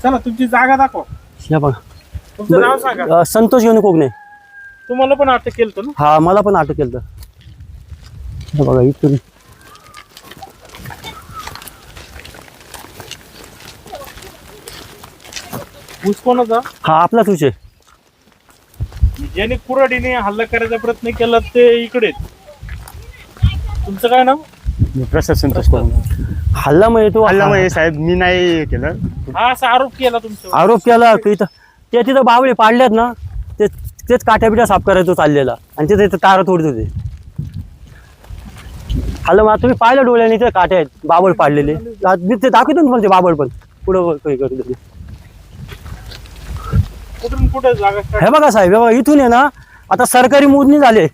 चला तुमची जागा दाखवा. या बघा तुमचं नाव सांगा. संतोष घेऊन कोकणे. तुम्हाला पण अटक केलं ना? हा मला पण अटक केलं. हे बघा इथून ऊस कोणाचा? हा आपलाच ऊस आहे. ज्याने कुऱ्हाडीने हल्ला करायचा प्रयत्न केला ते इकडे. तुमचं काय नाव? प्रसाद संतोष कोकणे. हल्ला म्हणजे तो हल्ला म्हणजे साहेब मी नाही केलं. हा असा आरोप केला तुमचा. आरोप केला की इथं ते तिथं बावळे पाडल्यात ना तेच काट्याबिट्या साफ करायचं चाललेला आणि तिथे तारा तोडत होते. हल्ला मग तुम्ही पाहिलं डोळ्याने ते काटे आहेत बाबळ पाडलेले. मी ते दाखवतो ना तुम्हाला ते बाबळ पण पुढं काही करत होते. कुठून कुठे जागा start? हे बघा साहेब, हे बघा इथून आहे ना आता सरकारी मोजणी झाले.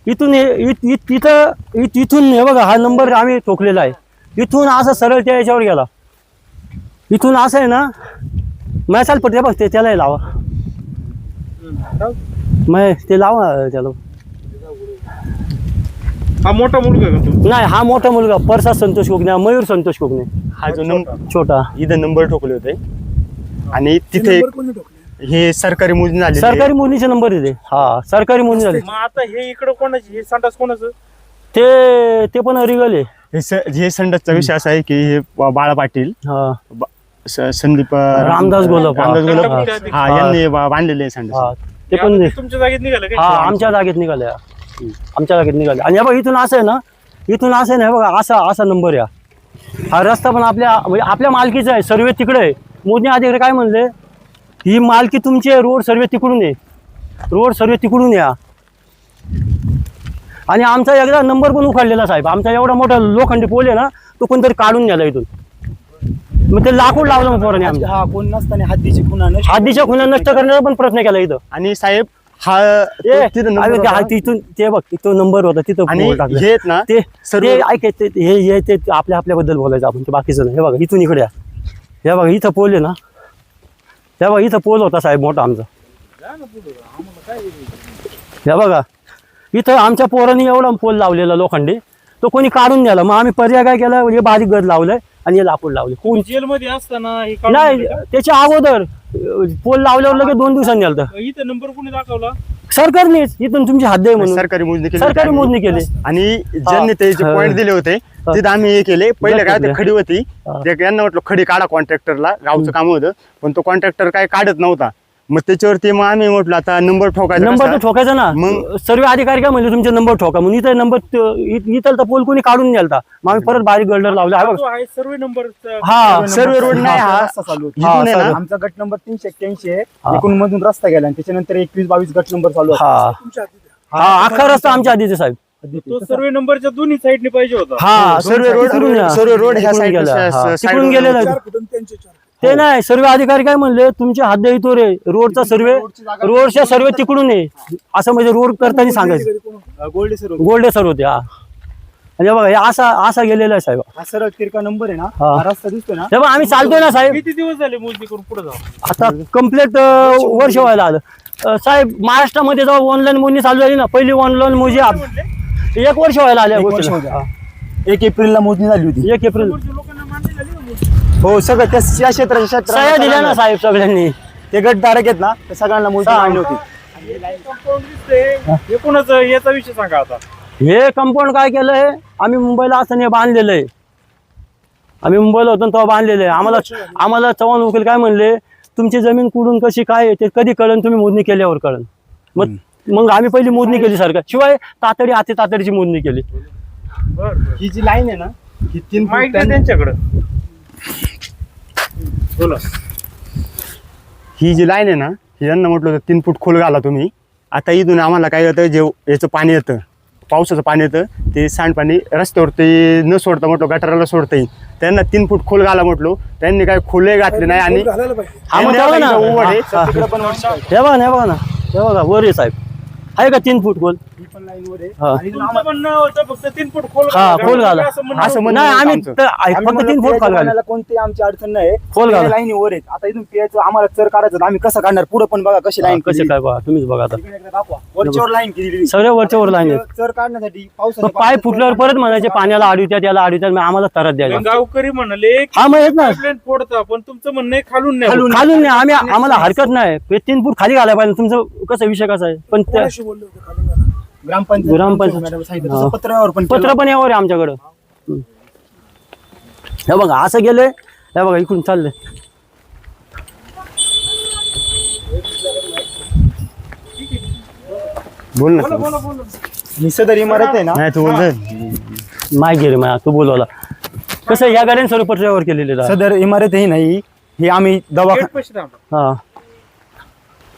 इथून इथून हे बघा हा नंबर आम्ही ठोकलेला आहे. इथून असं सरळ त्या याच्यावर गेला. इथून असं आहे ना मैसाल पट्टी बघ ते त्याला लावा. मग ते लावा त्याला. हा मोठा मुलगा का तो? नाही हा मोठा मुलगा प्रसाद संतोष कोकणे, मयूर संतोष कोकणे. हा जो नंबर छोटा इथं नंबर ठोकले होते आणि तिथे हे सरकारी मोजणी झाली. सरकारी मोजणीचे नंबर येते. हा सरकारी मोजणी झाली. मग आता हे इकडं कोणाची? हे संडास कोणाचं? ते पण रिगल आहे. हे संडासचा विषय असा आहे की हे बाळा पाटील हा संदीप रामदास गोलप. रामदास गोलप हा. हा यांनी बांधलेले हा संडास. ते पण ते तुमच्या जागेत निघालं हा काय? आमच्या जागेत निघाले. आमच्या जागेत निघाले. आणि हे बघा इथून असं आहे ना, इथून असं आहे ना, हे बघा असा नंबर या. हा रस्ता पण आपल्या मालकीचा आहे. सर्वे तिकडे आहे. मोजणी अधिकारी काय म्हणले, ही मालकी तुमची आहे. रोड सर्वे तिकडून आहे. रोड सर्वे तिकडून या. आणि आमचा एकदा नंबर पण उखाडलेला साहेब. आमचा एवढा मोठा लोखंडी पोल आहे ना, तो कोणतरी काढून गेला इथून. मग ते लाकूड लावलं मग पोराने. हा कोण नसताना हद्दीची खुणा नष्ट करण्याचा पण प्रयत्न केला इथं. आणि साहेब हा तिथं number अरे होता. तिथून ते बघ तो नंबर होता तिथं आणि पोल टाकलं. हे आहेत ना ते सर्व ऐक ते आपल्याबद्दल बोलायचं आपण, ते बाकीचं नाही. हे बघा इथून इकडे या. हे बघा इथं पोल आहे ना, हे बघा इथं पोल होता साहेब मोठा आमचा. हे बघा इथं आमच्या पोरांनी एवढा पोल लावलेला लोखंडी, तो कोणी काढून द्याला. मग आम्ही पर्याय काय केला, हे बारीक गद लावलंय आणि हे लाकूड लावले. कोण जेलमध्ये असताना हे काढून नाही दिलं का? त्याच्या अगोदर पोल लावल्यावर लगेच 2 दिवसांनी आलं. इथं नंबर कोणी दाखवला? सरकारनेच इथून तुमची हद्द आहे म्हणून सरकारी मोजणी केली. सरकारी मोजणी केली. आणि ज्यांनी ते जे पॉईंट दिले होते तिथं आम्ही हे केले. पहिले काय ते खडी होती, यांना म्हटलं खडी काढा कॉन्ट्रॅक्टरला, गावचं काम होतं. पण तो कॉन्ट्रॅक्टर काय काढत नव्हता. मग त्याच्यावरती मग आम्ही म्हटलं आता नंबर ठोकायचा. नंबर तर ठोकायचा ना. मग सर्व अधिकारी काय म्हणजे तुमचे नंबर ठोका म्हणून इथं नंबर इथं तर पोल कोणी काढून द्यालता. मग आम्ही परत बारीक गल्डर लावला. हा बघा. आहे सर्व नंबर. हा सर्व रोड नाही हा चालू इथून आहे ना. आमचा गट नंबर 381 आहे. एकूण मधून रस्ता गेला आणि त्याच्यानंतर 21-22 गट नंबर चालू आहे. हा अख्खा रस्ता आमच्या आधीचे साहेब. तो सर्व नंबरच्या दोन्ही साईडने पाहिजे होता. हा सर्व रोड तिकडून या. सर्व रोड ह्या तिकडून गेला. हा, साईड तिकडून गेलेला ते नाही. सर्व अधिकारी काय म्हणले, तुमच्या हद्द इथं रे रोडचा सर्वे, रोडच्या सर्वे तिकडून आहे असं म्हणजे रोड करताना सांगायचं. गोल्डे सर होते. हा आणि बघा हे असा गेलेला आहे साहेब. हा सरळ तिरका नंबर आहे ना, हा. हा रस्ता दिसतोय ना. तेव्हा आम्ही चालतोय ना साहेब. किती दिवस झाले मोजणी करून पुढे जाऊ? आता कम्प्लीट वर्ष व्हायला आलं. साहेब महाराष्ट्रामध्ये जेव्हा ऑनलाईन मोजणी चालू झाली ना, पहिली ऑनलाईन मोजणी 1 वर्ष व्हायला आल्या एक वर्ष गोष्टीला. होतं. 1 एप्रिलला मोजणी झाली होती. 1 एप्रिल लोकांना मान्य झाली ना मोजणी? हो सगळं त्या क्षेत्राच्या सह्या दिल्या ना साहेब सगळ्यांनी. ते गटधारक आहेत ना, त्या सगळ्यांना मोजणी मान्य होती. आणि हे कंपाऊंड दिसतंय, हे कोणाचं? याचा विषय सांगा आता. हे कंपाऊंड काय केलंय, आम्ही मुंबईला असताना हे बांधलेलं आहे. आम्ही मुंबईला होतो तेव्हा बांधलेलं आहे. आम्हाला चव्हाण वकील काय म्हणले, तुमची जमीन कुठून कशी काय आहे ते कधी कळण, तुम्ही मोजणी केल्यावर कळण. मग आम्ही पहिली मोजणी केली सरकार, शिवाय तातडीची मोजणी केली. ही जी लाईन आहे ना, ही 3 माहिती द्या त्यांच्याकडं. बोला. ही जी लाईन आहे ना, ही यांना म्हटलं होतं 3 फूट खोल घाला तुम्ही. आता इथून आम्हाला काय होतं, जे याचं पाणी येतं, पावसाचं पाणी येतं, ते सांडपाणी रस्त्यावर ते न सोडता म्हटलं गटाराला सोडता येईल. त्यांना 3 फूट खोल घाला म्हटलो, त्यांनी काय खोले घातले नाही. आणि हे बघा ना, हे बघा ना वर आहे साहेब. आहे का 3 फूट खोल? ही पण लाईनवर आहे. हा. आणि तुमचं म्हणणं होतं फक्त 3 फूट खोल हा, घाला. खोल घाला. असं म्हणणं असं होतं. म्हणणं नाही होतं आम्ही आमचं. आम्ही फक्त 3 फूट खोल घाला. पाण्याला कोणती आमची अडचण नाही. खोल घाला. लाईनीवर आहेत. आता इथून पियाचं आम्हाला चर काढायचं तर आम्ही कसं काढणार? पुढे पण बघा कशी लाईन कसे काय बघा तुम्हीच बघा आता वरच्यावर लाईन केलेली. सगळ्या वरच्या वर लाईन आहेत. चर काढण्यासाठी मग पावसाच्या पाय फुटल्यावर परत म्हणायचे पाण्याला आडवित्यात याला आडवित्यात मग आम्हाला तरच द्यायला. गावकरी म्हणाले हा मग येत ना पाईपलाईन फोडता पण तुमचं म्हणणं आहे खालून नाही होत. खालून नाही आम्ही आम्हाला हरकत नाही 3 फूट खाली घालायला पाहिजे. तुमचं कसं विषय कसा आहे पण त्या ग्रामपंचायत मॅडम सांगितलं हा. तसं पत्रावर पण केलं. पत्र पण यावर आहे आमच्याकडं. हे बघा असं गेले हे बघा इकडून चाललंय. बोल ना ही सदर इमारत आहे ना नाही तू बोल माय गेले माया तू बोलवला कसं या गाड्याने सर्व पत्र्यावर केलेले आहे. सदर इमारत ही नाही ही आम्ही दवाखाना गेट पाशी थांबा. हा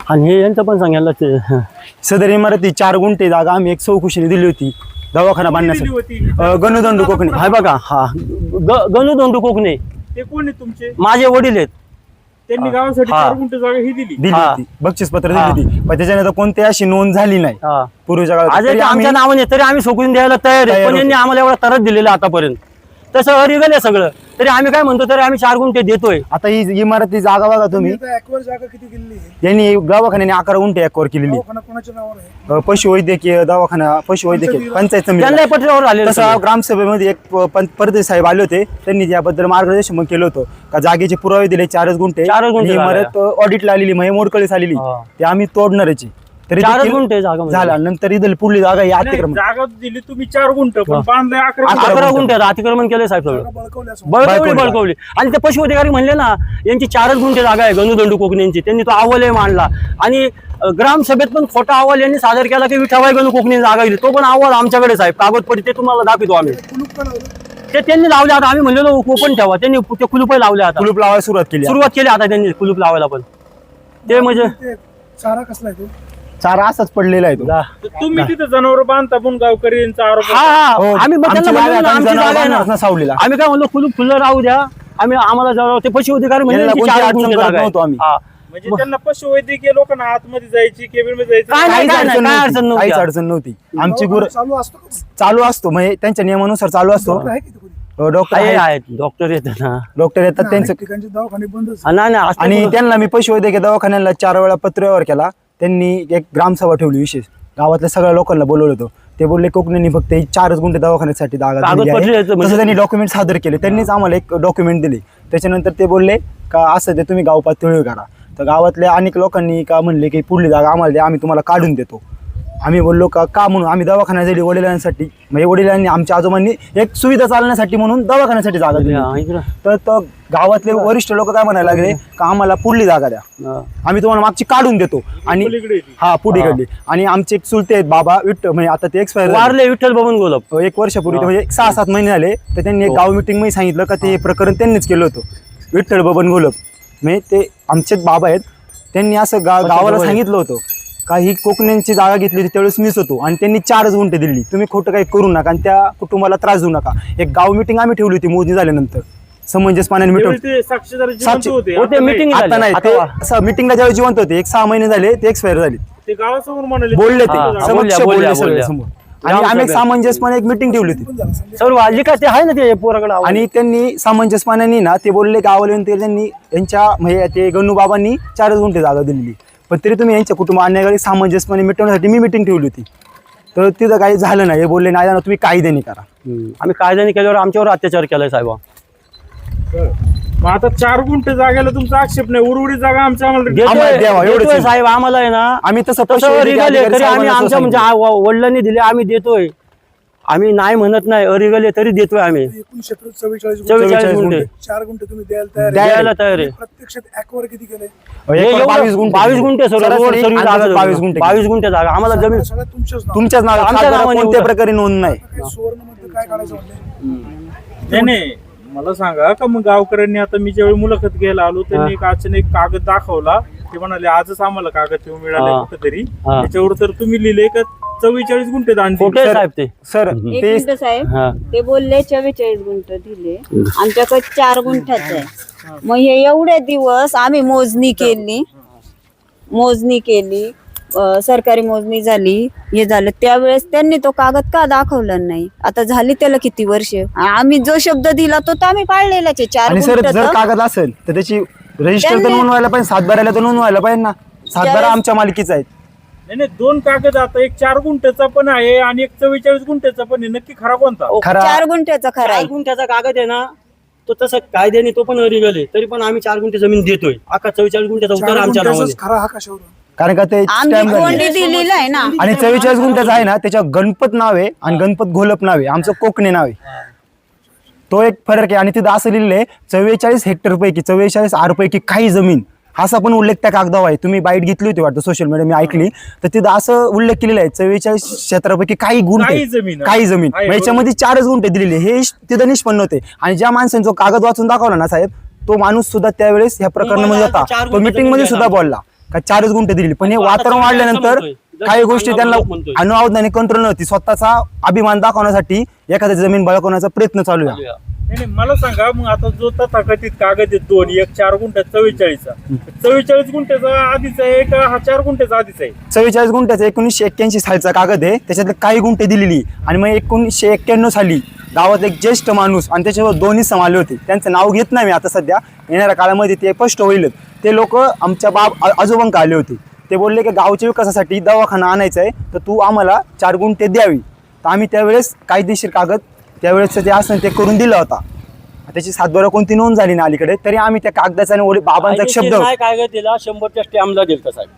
आणि हे यांचं पण सांगायला ते सदर इमारती 4 गुंठे जागा आम्ही एक चौकशीने दिली होती दवाखाना दिली बांधण्यासाठी होती. गणुदंडू कोकणी हाय बघा हा गणुदंडू कोकणे ते कोण आहे तुमचे? माझे वडील आहेत. त्यांनी गावासाठी हा. 4 गुंठे जागा ही दिली. दिली हा. होती बक्षीस पत्र हा. दिली होती पण त्याच्यानंतर कोणती अशी नोंद झाली नाही हा पूर्वीच्या काळात आज तरी आम्ही आमच्या नावाने तरी आम्ही सोकून द्यायला तयार आहे तयार पण यांनी आम्हाला एवढा तरच दिलेला आतापर्यंत तसं अरिगल आहे सगळं तरी आम्ही काय म्हणतो तरी आम्ही 4 गुंठे देतोय. आता ही इमारती जागा बघा तुम्ही जागा किती गेलेली आहे? यांनी गावाखान्याने 11 गुंठे एकवर केलेली दवाखाना कोणाच्या नावावर आहे? पशुवैद्यकीय दवाखाना पशुवैद्यकीय पंचायत समिती त्यांना पत्र्यावर आलेलं तसं सगळं. ग्रामसभेमध्ये एक परदेश साहेब आले होते त्यांनी याबद्दल मार्गदर्शन पण केलं होतं का जागेचे पुरावे दिले 4 गुंठे 4 गुंठे आणि इमारत ऑडिटला आलेली म्हणजे मोडकळीस आलेली हा. ते आम्ही तोडणारची तरी 4 देखील गुंठे जागा म्हणजे. झाला नंतर इथं पुढली जागा ही नाही, अतिक्रमण जागा दिली तुम्ही 4 गुंठ पण बांधलंय 11 11 गुंठ. 11 गुंठे अतिक्रमण केलंय साहेब सगळं. बळकवल्या असं. बळकवली बळकवली आणि ते पशुअधिकारी म्हणले ना यांची 4 गुंठे जागा आहे गणुदंडू कोकणींची त्यांनी तो अहवालही मांडला आणि ग्रामसभेत पण खोटा अहवाल यांनी सादर केला की विठाबाई गणू कोकणी जागा दिली तो पण अहवाल आमच्याकडे साहेब कागदपत्री ते तुम्हाला दाखवतो आम्ही कुलूप पण लावलं. ते त्यांनी लावले आता आम्ही म्हणलेलो ओपन ठेवा त्यांनी ते कुलूपही लावले आता कुलूप लावायला सुरुवात केली सुरुवात केली आता त्यांनी कुलूप लावायला पण ते म्हणजे ते चारा कसला आहे तो? चारा असाच पडलेला आहे तो तर तुम्ही तिथे जनावर बांधता पण गावकऱ्यांचा आरोप हा हा हो, आम्ही मग त्यांना आमची म्हणलो जागा ना, आता आमची जनावर जागा आहे ना. बांधणार ना सावलीला. आम्ही काय म्हणलो कुलूप खुलं राहू द्या आम्ही आम्हाला जवळ ते पशुअधिकारी म्हणजे यांना यांची कोणती 4 अडचण गुंठे करत जागा आहे. नव्हतो आम्ही. हा. म्हणजे त्यांना पशुवैद्यकीय लोकांना आतमध्ये जायची केबिन मध्ये जायची काय नाही, काहीच अडचण काय नव्हती. अडचण नव्हती. काहीच अडचण नव्हती आमची गुर चालू असतो का? चालू असतो म्हणजे त्यांच्या नियमानुसार चालू असतो डॉक्टर आहे किती कोणी? डॉक्टर आहे आहेत, आहेत डॉक्टर येतात ना डॉक्टर येतात त्यांचं अनेक ठिकाणचे दवाखाने बंदच. नाही नाही असं आणि कुठं- त्यांना मी पशुवैद्यकीय दवाखान्याला 4 वेळा पत्रव्यवहार केला त्यांनी एक ग्रामसभा ठेवली विशेष गावातल्या सगळ्या लोकांना बोलवलं होतं ते बोलले कोकणींनी फक्त 4 गुंठे दवाखान्यासाठी जागा दिलेली कागदपत्र आहे. यायचं म्हणजे- तसं त्यांनी डॉक्युमेंट सादर केले त्यांनीच आम्हाला एक डॉक्युमेंट दिले त्याच्यानंतर ते बोलले का असं ते तुम्ही गाव पातळीवर करा तर गावातल्या अनेक लोकांनी का म्हणले की पुढली जागा आम्हाला द्या आम्ही तुम्हाला काढून देतो आम्ही बोललो का म्हणून आम्ही दवाखाना दिली वडिलांसाठी म्हणजे वडिलांनी आमच्या आजोबांनी एक सुविधा चालण्यासाठी म्हणून दवाखान्यासाठी जागा दिली हा, इकडं. तर गावातले वरिष्ठ लोक काय म्हणायला लागले का आम्हाला पुढली जागा द्या हा. आम्ही तुम्हाला मागची काढून देतो आणि पलीकडे आहे ती. हा पुढे काढली आणि आमचे एक चुलते आहेत बाबा विठ्ठल म्हणजे आता ते एक्सपायर वारले विठ्ठल बबन गोलप 1 वर्षापूर्वी म्हणजे 6-7 महिने झाले तर त्यांनी एक गाव मिटिंग मध्ये सांगितलं का ते प्रकरण त्यांनीच केलं होतं विठ्ठल बबन गोलप म्हणजे ते आमचेच बाबा आहेत त्यांनी असं गावाला सांगितलं होतं का ही कोकण्यांची जागा घेतली होती त्यावेळेस मिस होतो आणि त्यांनी 4 गुंठे दिली तुम्ही खोटं काही करू नका आणि त्या कुटुंबाला त्रास देऊ नका एक गाव मिटिंग आम्ही ठेवली होती मोजणी झाल्यानंतर समंजसपणाने त्यावेळी मिटवली ते साक्षीदार जिवंत साक्षी- होते होते, आता meeting नाही. आता नाही आता ते वा. मिटिंगला ज्यावेळी जिवंत होते 1-6 महिने झाले ते एक्सपायर झाले ते गावासमोर म्हणाले बोलले ते हा, समक्ष बोलल्या, बोलले सगळे बोलल्या. समोर आणि आम्ही एक सामंजस्यपणे एक मिटिंग ठेवली होती पण झालं समजा. सर्व आली का ते आहे ना ते पोराकडे आणि त्यांनी सामंजस्यपणाने ना ते बोलले गावाला त्यांनी यांच्या म्हणजे ते गणू बाबांनी 4 गुंठे जागा दिलेली पण तरी तुम्ही यांच्या कुटुंब अन्यायकारी सामंजस्यपणे मिटवण्यासाठी मी मिटिंग ठेवली होती तर तिथं काही झालं नाही हे बोलले नाही ना तुम्ही कायद्याने करा आम्ही कायद्याने केल्यावर आमच्यावर अत्याचार केलाय साहेब मग आता 4 गुंठ जागेला तुमचा आक्षेप नाही उर्वरित जागा आमच्या आम्हाला आम्हाला द्यावा, एवढंच देतोय आहे. साहेब आम्हाला आहे ना आम्ही तसं तसं पशुवैद्यकीय रिगल आहे, अधिकारी तरी आम्ही साहेबांना आमच्या म्हणजे सांगितलं. वडिलांनी दिले आम्ही देतोय आम्ही नाही म्हणत नाही अरिगल आहे तरी देतोय आम्ही 1944 44 गुंठे 4 गुंठे तुम्ही द्यायला तयार आहे. द्यायला तयार आहे प्रत्यक्षात ऍक्वर किती केले? हे एकवर एवढं 22 गुंठे सर सरासरी सर्व जागा अंदाजे 22 गुंठे 22 गुंठे जागा आम्हाला जमीन सगळ्यात तुमच्याच नाव. तुमच्याच नावात आमच्या खासदारात नावाने कोणत्या उभं. प्रकारे नोंद नाही काही सुवर्णमध्ये काय काढायचं म्हणले? नाही मला सांगा का मग गावकऱ्यांनी आता मी ज्यावेळी मुलाखत घ्यायला आलो त्यांनी एक अचानक कागद दाखवला ते म्हणाले आजच आम्हाला कागद ठेवून मिळाले हा. कुठेतरी हा. त्याच्यावर तर तुम्ही लिहिले का 44 गुंठे दान दिले. खोटे साहेब ते सर एक ते मिनिट साहेब हा. ते बोलले 44 गुंठ दिले आमच्याकडे 4 गुंठ्याच आहे मग हे एवढे दिवस आम्ही मोजणी केली सरकारी मोजणी झाली, हे झालं, त्यावेळेस त्यांनी तो कागद का दाखवला नाही? आता झाली त्याला किती वर्ष? आम्ही जो शब्द दिला तो तर आम्ही पाळलेलाच आहे. 4 आणि सर गुंठ जर तर- कागद असेल तर त्याची रजिस्टर तर त्यांनी- नोंदवायला पाहिजे, सातबाऱ्याला तर नोंदवायला पाहिजे ना. सातबारा ज्यावेळेस- आमच्या मालकीचा आहे. नाही 2 कागद, आता एक 4 गुंठ्याचा पण आहे आणि एक 44 गुंठ्याचा पण आहे. नक्की खरा कोणता? खरा 4 गुंठ्याचा खरा 4 आहे. गुंठ्याचा कागद आहे ना, तो तसं कायद्याने तो पण अरिगल आहे, तरी पण आम्ही 4 गुंठे जमीन देतोय. अख्खा 44 गुंठ्याचा उतार 4 आमच्या नावाने. गुंठ्याचाच खरा हा कशावरून? कारण का ते आम्ही stamp झालेलं आहे. कोंडी दिलेला आहे ना. आणि 44 गुंठ्याचा आहे ना, त्याच्यावर गणपत नाव आहे आणि गणपत घोलप नाव आहे, आमचं कोकणे नाव आहे. तो एक फरक आहे. आणि तिथं असं लिहिलंय 44 हेक्टर पैकी 44 आर पैकी काही जमीन, असा पण उल्लेख त्या कागदावर आहे. तुम्ही बाईट घेतली होती वाटतं सोशल मीडिया, मी ऐकली. तर तिथं असं उल्लेख केलेला आहे 44 क्षेत्रापैकी काही गुंठे, काही जमीन. काही जमीन. आहे, मग याच्यामध्ये 4च गुंठे दिलेले, हे तिथं निष्पन्न होते. आणि ज्या माणसाने जो कागद वाचून दाखवला ना साहेब, तो माणूस सुद्धा त्यावेळेस ह्या प्रकरणामध्ये आता होता. 4 तो गुंठे मीटिंग मध्ये जमीन सुद्धा घेणार. बोलला का 4च गुंठे दिलेली. पण हे आता वातावरण आता वाढल्यानंतर म्हणतोय. काही गोष्टी त्यांना म्हणतोय. अनवधाने कंट्रोल नव्हती. स्वतःचा अभिमान दाखवण्यासाठी एखाद्या जमीन बळकवण्याचा प्रयत्न चालू आहे. नाही मला सांगा, मग आता जो तथाकथित कागद आहे 2, एक 4 गुंठ्याचा 44चा, 44 गुंठ्याचा आधीचा आहे का हा 4 गुंठ्याचा आधीचा आहे? 44 गुंठ्याचा 1981 सालचा कागद आहे, त्याच्यातले काही गुंठे दिलेली. आणि मग 1991 साली गावात एक ज्येष्ठ माणूस आणि त्याच्यावर 2 सम आले होते. त्यांचं नाव घेत नाही मी आता सध्या, येणाऱ्या काळामध्ये ते स्पष्ट होईलच. ते लोक आमच्या आजोबांक आले होते. ते बोलले की गावच्या विकासासाठी दवाखाना आणायचा आहे, तर तू आम्हाला 4 गुंठे द्यावी. तर आम्ही त्यावेळेस कायदेशीर कागद त्यावेळेस ते असं ते करून दिला होता. त्याची सातबारा कोणती नोंद झाली ना अलीकडे, तरी आम्ही त्या कागदाचा आणि बाबांचा एक शब्द काय कागद दिला 100च्या स्टॅम्पला दिलता साहेब.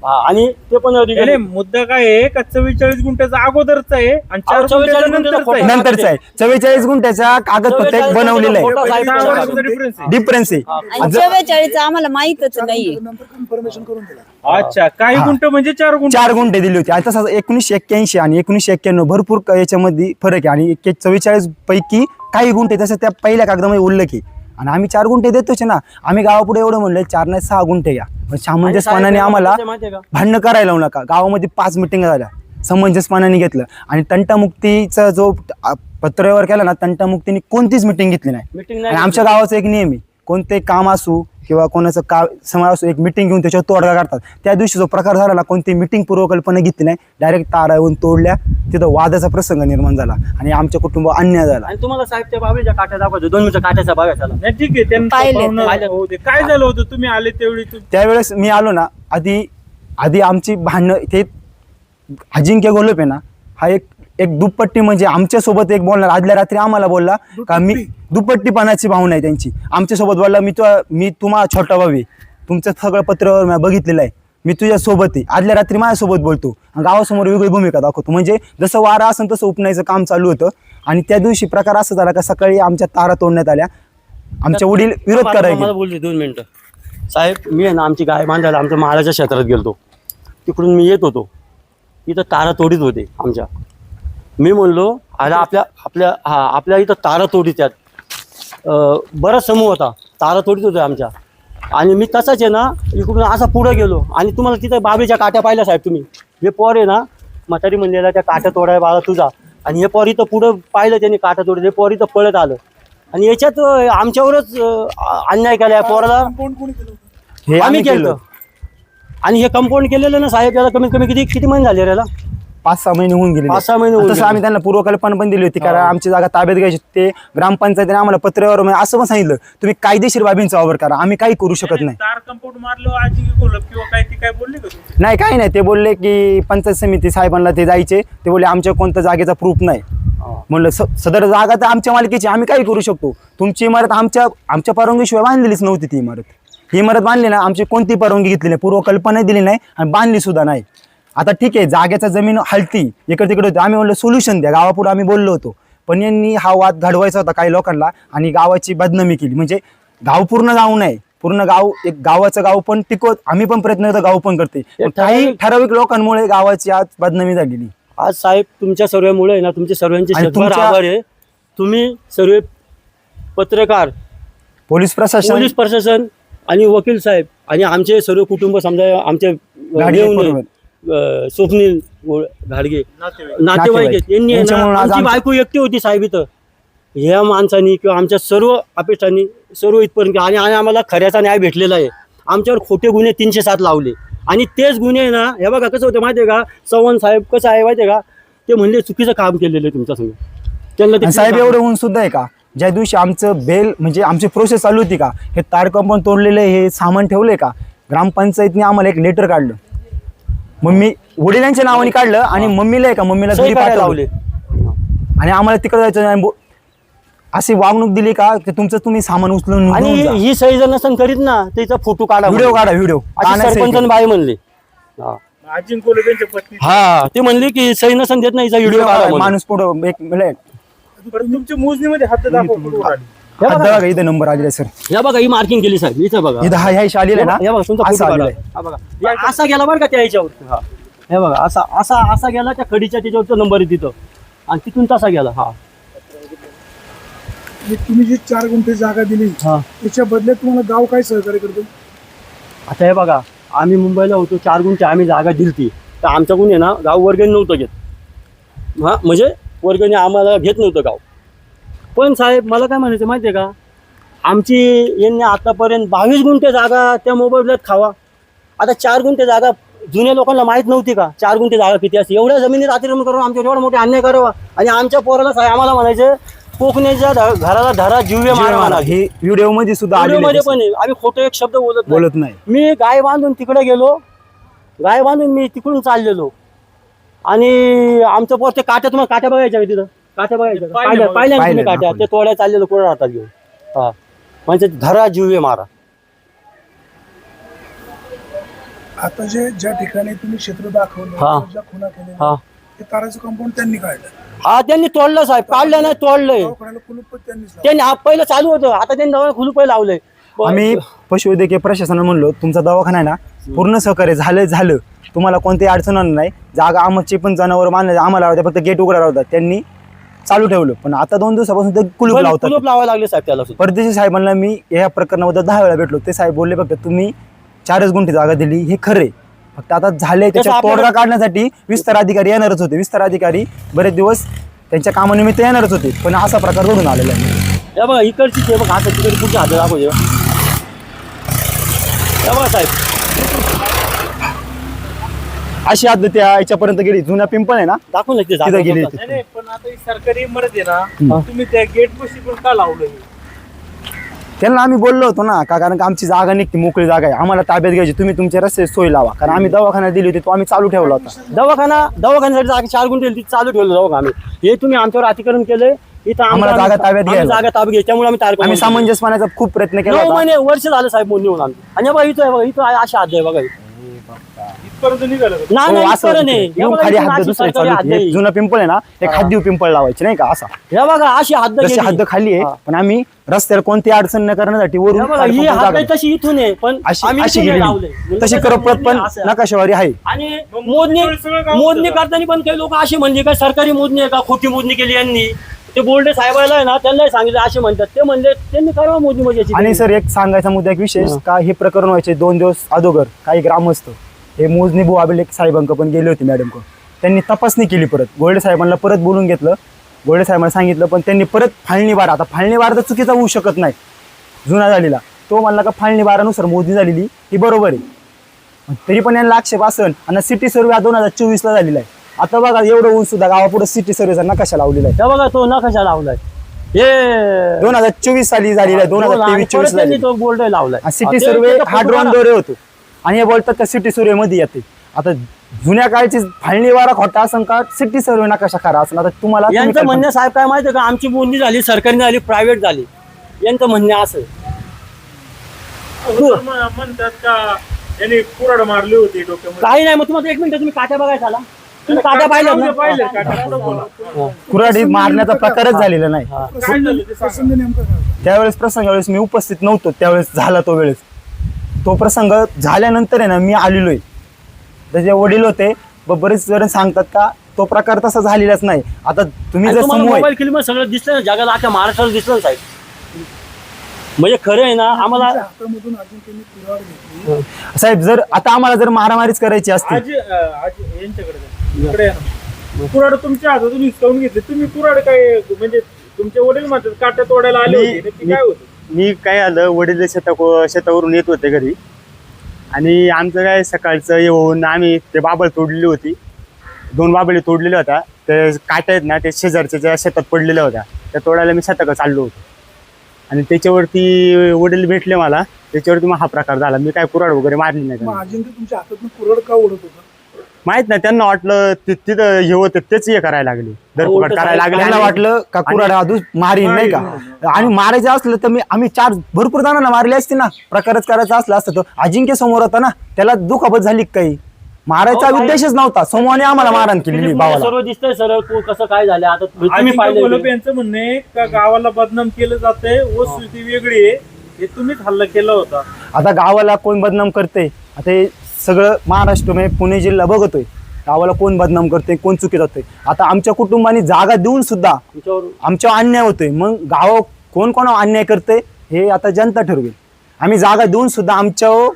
आणि ते पण नाही, नाही, मुद्दा काय आहे का 44 गुंठ्याचा अगोदरचा आहे आणि 4 44 गुंठ्याचा नंतरचा आहे. नंतरचा आहे. 44 गुंठ्याचा कागदपत्र एक बनवलेलं आहे. फोटो साहेब 10 त्याचा वर्षाचा difference आहे. डिफरन्स आहे. आणि 44 आम्हाला माहितच नाहीये. नंतर कन्फर्मेशन करून दिला. अच्छा, काही गुंठ म्हणजे 4 गुंठ. 4 गुंठे दिली होती. आणि तसं 1981 आणि 1991 भरपूर याच्यामध्ये फरक आहे. आणि 44 पैकी काही गुंठे तसं त्या पहिल्या कागदामध्ये उल्लेख आहे. आणि आम्ही 4 गुंठे देतोच ना. आम्ही गावापुढे एवढं म्हणलं 4 नाही 6 गुंठे घ्या. पण सामंजस्यपणाने आम्हाला भांडणं करायला लावू नका. गावामध्ये 5 मिटिंग झाल्या, समंजसपणाने घेतलं. आणि तंटामुक्तीचा जो पत्रव्यवहार केला ना, तंटामुक्तीने कोणतीच मिटिंग घेतली नाही. आणि आमच्या गावाचा एक नियम आहे, कोणते काम असू किंवा कोणाचं समाज असो, एक मिटिंग घेऊन त्याच्यावर तोडगा काढतात. त्या दिवशी जो प्रकार झाला ना, कोणती मिटिंग पूर्वकल्पना घेतली नाही, डायरेक्ट तारा येऊन तोडल्या. तिथं वादाचा प्रसंग निर्माण झाला आणि आमच्या कुटुंबावर अन्याय झाला. आणि तुम्हाला साहेब त्या बाबळीच्या काट्या दाखवतो, 2 मीटर काट्याचा भाग आहे त्याला. नाही, ठीक आहे, त्यांना पाहिलं. पाहुणं होऊ दे. काय झालं होतं तुम्ही आले त्यावेळी? त्यावेळेस मी आलो ना, आधी आमची भांडणं, ते अजिंक्य गोलप आहे ना, हा एक दुप्पट्टी, म्हणजे आमच्यासोबत एक बोलणार, आदल्या रात्री आम्हाला बोलला का मी दुप्पट्टीपणाची भावना आहे त्यांची. आमच्यासोबत बोलला मी तुम्हाला छोटा भाऊ आहे, तुमचं सगळं पत्रावर मी बघितलेलं आहे, मी तुझ्या सोबत आहे. आदल्या रात्री माझ्यासोबत बोलतो आणि गावासमोर वेगळी भूमिका दाखवतो. म्हणजे जसं वारा असेल तसं उपनायचं काम चालू होतं. आणि त्या दिवशी प्रकार असं झाला का सकाळी आमच्या तारा तोडण्यात आल्या. आमचे वडील विरोध करायचे. मला बोलले 2 मिनिटं साहेब, मी आहे ना आमची गाय बांधायला आमच्या महालाच्या क्षेत्रात गेलतो. तिकडून मी येत होतो, इथं तारा तोडीत होते आमच्या. मी म्हणलो अरे आपल्या इथं तारा तोडीत त्यात बराच समूह होता, तारा तोडीत होते आमच्या. आणि मी तसाच आहे ना इकडून असा पुढं गेलो आणि तुम्हाला तिथं बाबळीच्या काट्या पाहिल्या साहेब तुम्ही. हे पोर आहे ना म्हातारी म्हणलेला त्या काट्या तोडाय बाळा तुझा. आणि हे पोर इथं पुढं पाहिलं त्यांनी काट्या तोडले, हे पोर इथं पळत आलं. आणि याच्यात आमच्यावरच अन्याय केला पोराला. कंपाऊंड कोणी केलं होतं? हे आम्ही केलं. आणि हे कंपाऊंड केलेलं ना साहेब, याला कमीत कमी किती महिने झाले याला? 5-6 महिने होऊन गेले. 5-6 महिने होऊन तसं गेले. आम्ही त्यांना पूर्वकल्पना पण दिली होती, कारण आमची जागा ताब्यात घ्यायची. ते ग्रामपंचायतीने आम्हाला पत्रावर असं पण सांगितलं, तुम्ही कायदेशीर बाबींचा वापर करा, आम्ही काही करू शकत नाही. तार कंपाऊंड मारलो आजी बोलत किंवा काय ती काय बोलली का तुम्ही? नाही, काही नाही. ते बोलले की पंचायत समिती साहेबांना ते जायचे. ते बोलले आमच्या कोणत्या जागेचा प्रूफ नाही. म्हणलं सदर जागा तर आमच्या मालकीची, आम्ही काही करू शकतो. तुमची इमारत आमच्या परवानगीशिवाय बांधलेलीच नव्हती ती इमारत. ही इमारत बांधली ना, आमची कोणती परवानगी घेतली नाही, पूर्वकल्पना दिली नाही आणि बांधली सुद्धा नाही. आता ठीक आहे, जागेचा जमीन हलती इकडे तिकडे होती, आम्ही म्हणलं सोल्युशन द्या. गावापुढे आम्ही बोललो होतो, पण यांनी हा वाद घडवायचा होता काही लोकांना आणि गावाची बदनामी केली. म्हणजे गाव पूर्ण गाव नाही, पूर्ण गाव एक गावाचं गाव पण टिकवत आम्ही पण प्रयत्न करतो, गाव पण करते. पण काही ठराविक लोकांमुळे गावाची आज बदनामी झालेली. आज साहेब तुमच्या सर्वांमुळे आहे ना, तुमच्या सर्वांचे आणि शतभार तुमच्या- आभार आहे. तुम्ही सर्व पत्रकार, पोलीस प्रशासन आणि वकील साहेब आणि आमचे सर्व कुटुंब, समजा आमचे गाडी मेहुणे, स्वप्नील घाडगे नातेवाईक आहेत, यांनी आहे ना, यांच्यामुळे आज आमची आमची- बायको एकटी होती साहेब इथं. ह्या माणसांनी किंवा आमच्या सर्व अपेक्षांनी सर्व इथपर्यंत आणि आम्हाला खऱ्याचा न्याय भेटलेला आहे. आमच्यावर खोटे गुन्हे 307 लावले आणि तेच गुन्हे आहे ना, हे बघा कसं होतं माहिती आहे का, चव्हाण साहेब कसं आहे माहिती आहे का, ते म्हणले चुकीचं काम केलेलं आहे तुमच्या संग. त्यांना आणि साहेब एवढं होऊन सुद्धा आहे का, ज्या दिवशी आमचं बेल म्हणजे आमची प्रोसेस चालू होती का, हे तार कंपाऊंड तोडलेलं हे सामान ठेवलंय का, ग्रामपंचायतने आम्हाला एक लेटर काढलं, मम्मी वडिलांच्या नावाने काढलं आणि मम्मीला आहे का, मम्मीला घरी पाठवलं लावले आणि आम्हाला तिकडे जायचं नाही. अशी वागणूक दिली का की तुमचं तुम्ही सामान उचलून आणि ही सही जर नसन करीत ना त्याचा फोटो काढा, व्हिडिओ काढा, व्हिडिओ सरपंच बाई म्हणले. अजिंक्य त्यांच्या पत्नी हा ते म्हणले की सही नसन देत नाही, व्हिडिओ काढा म्हणले. माणूस पुढं एक मिनिट पण तुमच्या मोजणीमध्ये हात दाखव कुठं उराली. हे बघा, बघा इथं नंबर आलेला सर, हे बघा ही मार्किंग केली साहेब, इथं बघा, इथं ह्या इशा आलेला आहे हे बघा तुमचा ना, असं फोटो आलेला काढा. आहे. हा बघा, हे असा गेला बरं का त्या याच्यावर. हे बघा असा असा असा गेला त्या खडीच्या त्याच्यावरचा नंबर आहे तिथं, आणि तिथून तसा गेला. हा तुम्ही जी 4 गुंठे जागा दिली हा त्याच्या बदल्यात तुम्हाला गाव काय सहकार्य करतो? आता हे बघा, आम्ही मुंबईला होतो, 4 गुंठे आम्ही जागा दिलती, तर आमच्याकडून आहे ना गाव वर्गणी नव्हतं घेत. हा म्हणजे वर्गणी आम्हाला घेत नव्हतं गाव. पण साहेब मला काय म्हणायचं माहिती आहे का, आमची यांनी आतापर्यंत 22 गुंठे जागा त्या मोबदल्यात खावा. आता 4 गुंठे जागा जुन्या लोकांना माहीत नव्हती का, 4 गुंठे जागा किती असते, एवढ्या जमिनीत अतिक्रमण करून आमच्यावर एवढा मोठे अन्याय करावा. आणि आमच्या पोराला साहेब आम्हाला म्हणायचं कोकणीच्या घराला धरा जीवे मारा. हे व्हिडिओ मध्ये सुद्धा मध्ये आलेलं पण आहे. आम्ही खोटं एक शब्द बोलत बोलत नाही. मी गाय बांधून तिकडे गेलो, गाय बांधून मी तिकडून चाललेलो, आणि आमचं पोर ते काट्या, तुम्हाला काट्या बघायच्या का तिथं, काट्या बघायच्या पाहिल्या पाहिल्या तुम्ही काट्या, ते तोड्या चाललेलो कोण राहतात घेऊन. हा म्हणजे धरा जीवे मारा. आता ज्या ठिकाणी तुम्ही क्षेत्र दाखवलं, हा. ज्या खुना केल्या हा ते ताराचं कंपाऊंड त्यांनी काढलं, हा त्यांनी तोडलं साहेब, काढलं नाही तोडलंय दवाखान्याला कुलूप पण त्यांनीच लावलं. त्यांनी. हा पहिलं चालू होतं, आता त्यांनी दवा खुलूप लावलंय. आम्ही पशुवैद्यकीय प्रशासनाला म्हणलो तुमचा दवाखाना आहे ना पूर्ण सहकार्य झालं, तुम्हाला कोणतीही अडचण आली नाही, जागा आमची पण जनावर मानले आम्हाला होत्या, फक्त गेट उघडा होता, त्यांनी चालू ठेवलं. पण आता 2 दिवसापासून ते कुलूप लावतात. कुलूप लावायला लागले साहेब त्याला सुद्धा. परदेशी साहेबांना मी या प्रकरणाबद्दल 10 वेळा भेटलो, ते साहेब बोलले फक्त तुम्ही 4च गुंठे जागा दिली हे खरे, फक्त आता झाले त्याच्या आपल्याला- तोडगा काढण्यासाठी विस्तार अधिकारी येणारच होते. विस्तार अधिकारी बरेच दिवस त्यांच्या कामानिमित्त येणारच होते, पण असा प्रकार घडून आलेला आहे. हे बघा इकडची ते बघा, हातात तिकडे कुठे हात दाखवते. हे बघा साहेब, अशी हद्द त्या याच्यापर्यंत गेली. जुना पिंपळ आहे ना दाखवून लागते तिथं गेली ती. नाही पण आता ही सरकारी इमारत आहे ना, तुम्ही त्या गेट पाशी पण का लावलं हे? त्यांना आम्ही बोललो होतो ना का, कारण का आमची जागा निघते, मोकळी जागा आहे, आम्हाला ताब्यात घ्यायची, तुम्ही तुमच्या रस्ते सोय लावा. कारण आम्ही दवाखान्यात दिली होती, तो आम्ही चालू ठेवला होता. दवाखान्यासाठी जागा 4 गुंठे ती चालू ठेवलं दवाखाना आम्ही. हे तुम्ही आमच्यावर अतिक्रमण केलंय, इथं आम्हाला जागा ताब्यात घ्यायला. जागा ताब्यात घ्यायची, त्यामुळे आम्ही तारक आम्ही सामंजस्यपणाचा खूप प्रयत्न केला 9 होता. महिने वर्ष झालं साहेब मोडणी होऊन आम्ही. आणि बघा इथं आहे, बघा इथं अशा हात आहे बघा. इथपर्यंत निघालं का? नाही हो, नाही, असं इथपर्यंत नाही. येऊन हे बघा, खाली इथून हद्द अशी दुसरे सरकारी चालू हद्द होती. आहे. एक जुना पिंपळ आहे ना, एक हाद्दीव पिंपळ लावायचे नाही का, असा हे बघा अशी हद्द जशी गेली. हद्द खाली आहे, पण आम्ही रस्त्यावर कोणती अडचण न करण्यासाठी हे वरून बघा, ही जागा- हद्द तशी इथून आहे, पण अशी आम्ही अशी इथून गेली लावलंय. म्हणजे तशी कसं करपत पण मोजणी असं- नकाशावारी आहे. आणि मोजणी करताना पण काही लोक अशी म्हणले काय सरकारी मोजणी आहे का, खोटी मोजणी केली यांनी. ते बोर्डे साहेबाला आहे ना, त्यांनाही सांगितलं असे म्हणतात, ते म्हणले त्यांनी करावं मोजणी म्हणजे याची. आणि सर एक सांगायचा मुद्दा एक विशेष का, हे प्रकरण व्हायचे 2 दिवस अगोदर काही ग्रामस्थ हे मोजणी बुवा अभिलेख साहेबांक पण गेले होते मॅडम को, त्यांनी तपासणी केली, परत गोल्डे साहेबांना परत बोलून घेतलं, गोल्डे साहेबांना सांगितलं, पण त्यांनी परत फाळणी बारा, आता फाळणी बारा तर चुकीचा होऊ शकत नाही जुना झालेला, तो म्हणला का फाळणी बारानुसार मोजणी झालेली ही बरोबर आहे, तरी पण यांना आक्षेप असन. आणि सिटी सर्वे 2024ला झालेला आहे. आता बघा एवढं होऊन सुद्धा गावापुढे सिटी सर्वेचा नकाशा लावलेला आहे. हे बघा तो नकाशा लावलाय, हे 2024 साली झालेला आहे, 2023-24 त्यांनी तो बोर्ड लावलाय. सिटी सर्वे हा ड्रोन दौरे होतो आणि हे बोलतात का सिटी सर्वे मध्ये येते. आता जुन्या काळची फाळणी वारा खोटा असं का सिटी सर्वे नकाशा खरा असं, आता तुम्हाला यांचं म्हणणं साहेब काय माहिती का, आमची मोजणी झाली सरकारी झाली प्रायव्हेट झाली, यांचं म्हणणं असं. म्हणतात का यांनी कुऱ्हाड मारली होती डोक्यामध्ये? काही नाही, मग तुम्हाला 1 मिनिट तुम्ही काट्या बघायला आला, तुम्ही काट्या पाहिल्या ना? पाहिलं काट्या पुढं बोला. कुऱ्हाडी मारण्याचा प्रकारच झालेला नाही. काय झालं ते सांगा. प्रसंग नेमका काय होता? त्यावेळेस प्रसंगावेळेस मी उपस्थित नव्हतो, त्यावेळेस झाला तो वेळेस, तो प्रसंग झाल्यानंतर आहे ना मी आलेलोय, त्याचे वडील होते, बरेच जण सांगतात का तो प्रकार तसा झालेलाच नाही. आता तुम्ही जर समोर मोबाईल फिल्म सगळं दिसलं ना, जगाला अख्या महाराष्ट्राला दिसलं ना साहेब. म्हणजे खरं आहे ना, आम्हाला तुमच्या हातामधून अजून त्यांनी कुऱ्हाड घेतली. साहेब जर आता आम्हाला जर मारामारीच करायची असते, आजी यांच्याकडे जा. इकडे या ना. कुऱ्हाड तुमच्या हातातून हिसकावून घेतले तुम्ही. कुऱ्हाड काय म्हणजे तुमचे वडील म्हणतात काट्या तोडायला आले होते, नक्की काय होतं? मी काय आलं, वडील शेतावरून येत होते घरी, आणि आमचं काय सकाळचं येऊन आम्ही ते बाबळ तोडलेली होती, 2 बाबळी तोडलेल्या होत्या, ते काट्या आहेत ना ते शेजारच्या ज्या शेतात पडलेल्या होत्या त्या तोडायला मी शेताकडे चाललो होतो आणि त्याच्यावरती वडील भेटले मला, त्याच्यावरती मग हा प्रकार झाला. मी काय कुऱ्हाड वगैरे मारली नाही मग त्यांना. अजिंक्य तुमच्या हातातून कुऱ्हाड का ओढत होता? माहित नाही, त्यांना वाटलं तिथं हे होतं तेच हे करायला लागले, धरपकड करायला लागले. त्यांना आणि- वाटलं का कुऱ्हाड आधूच मारीन नाही का, आणि मारायचं असलं तर आम्ही 4 भरपूर जणांना मारली असती ना. प्रकारच करायचा असला असतं तर अजिंक्य समोर होता ना, त्याला दुखापत झाली का काही, मारायचा उद्देशच नव्हता. समूहाने आम्हाला मारहाण केलेली भावाला. सर्व दिसतंय सरळ कसं काय झालं आता तुम्ही अजिंक्य पाहिलं कोल्हे यांचं म्हणणं आहे का गावाला बदनाम केलं जातंय, वस्तुस्थिती वेगळी आहे, हे तुम्हीच हल्ला केला होता. आता गावाला कोण बदनाम करते, आता हे सगळं महाराष्ट्र म्हणजे पुणे जिल्हा बघतोय गावाला कोण बदनाम करते, कोण चुकी जातोय. आता आमच्या कुटुंबाने जागा देऊन सुद्धा आमच्यावर अन्याय होतोय. मग गाव कोण कोणावर अन्याय करते हे आता जनता ठरवेल. आम्ही जागा देऊन सुद्धा आमच्यावर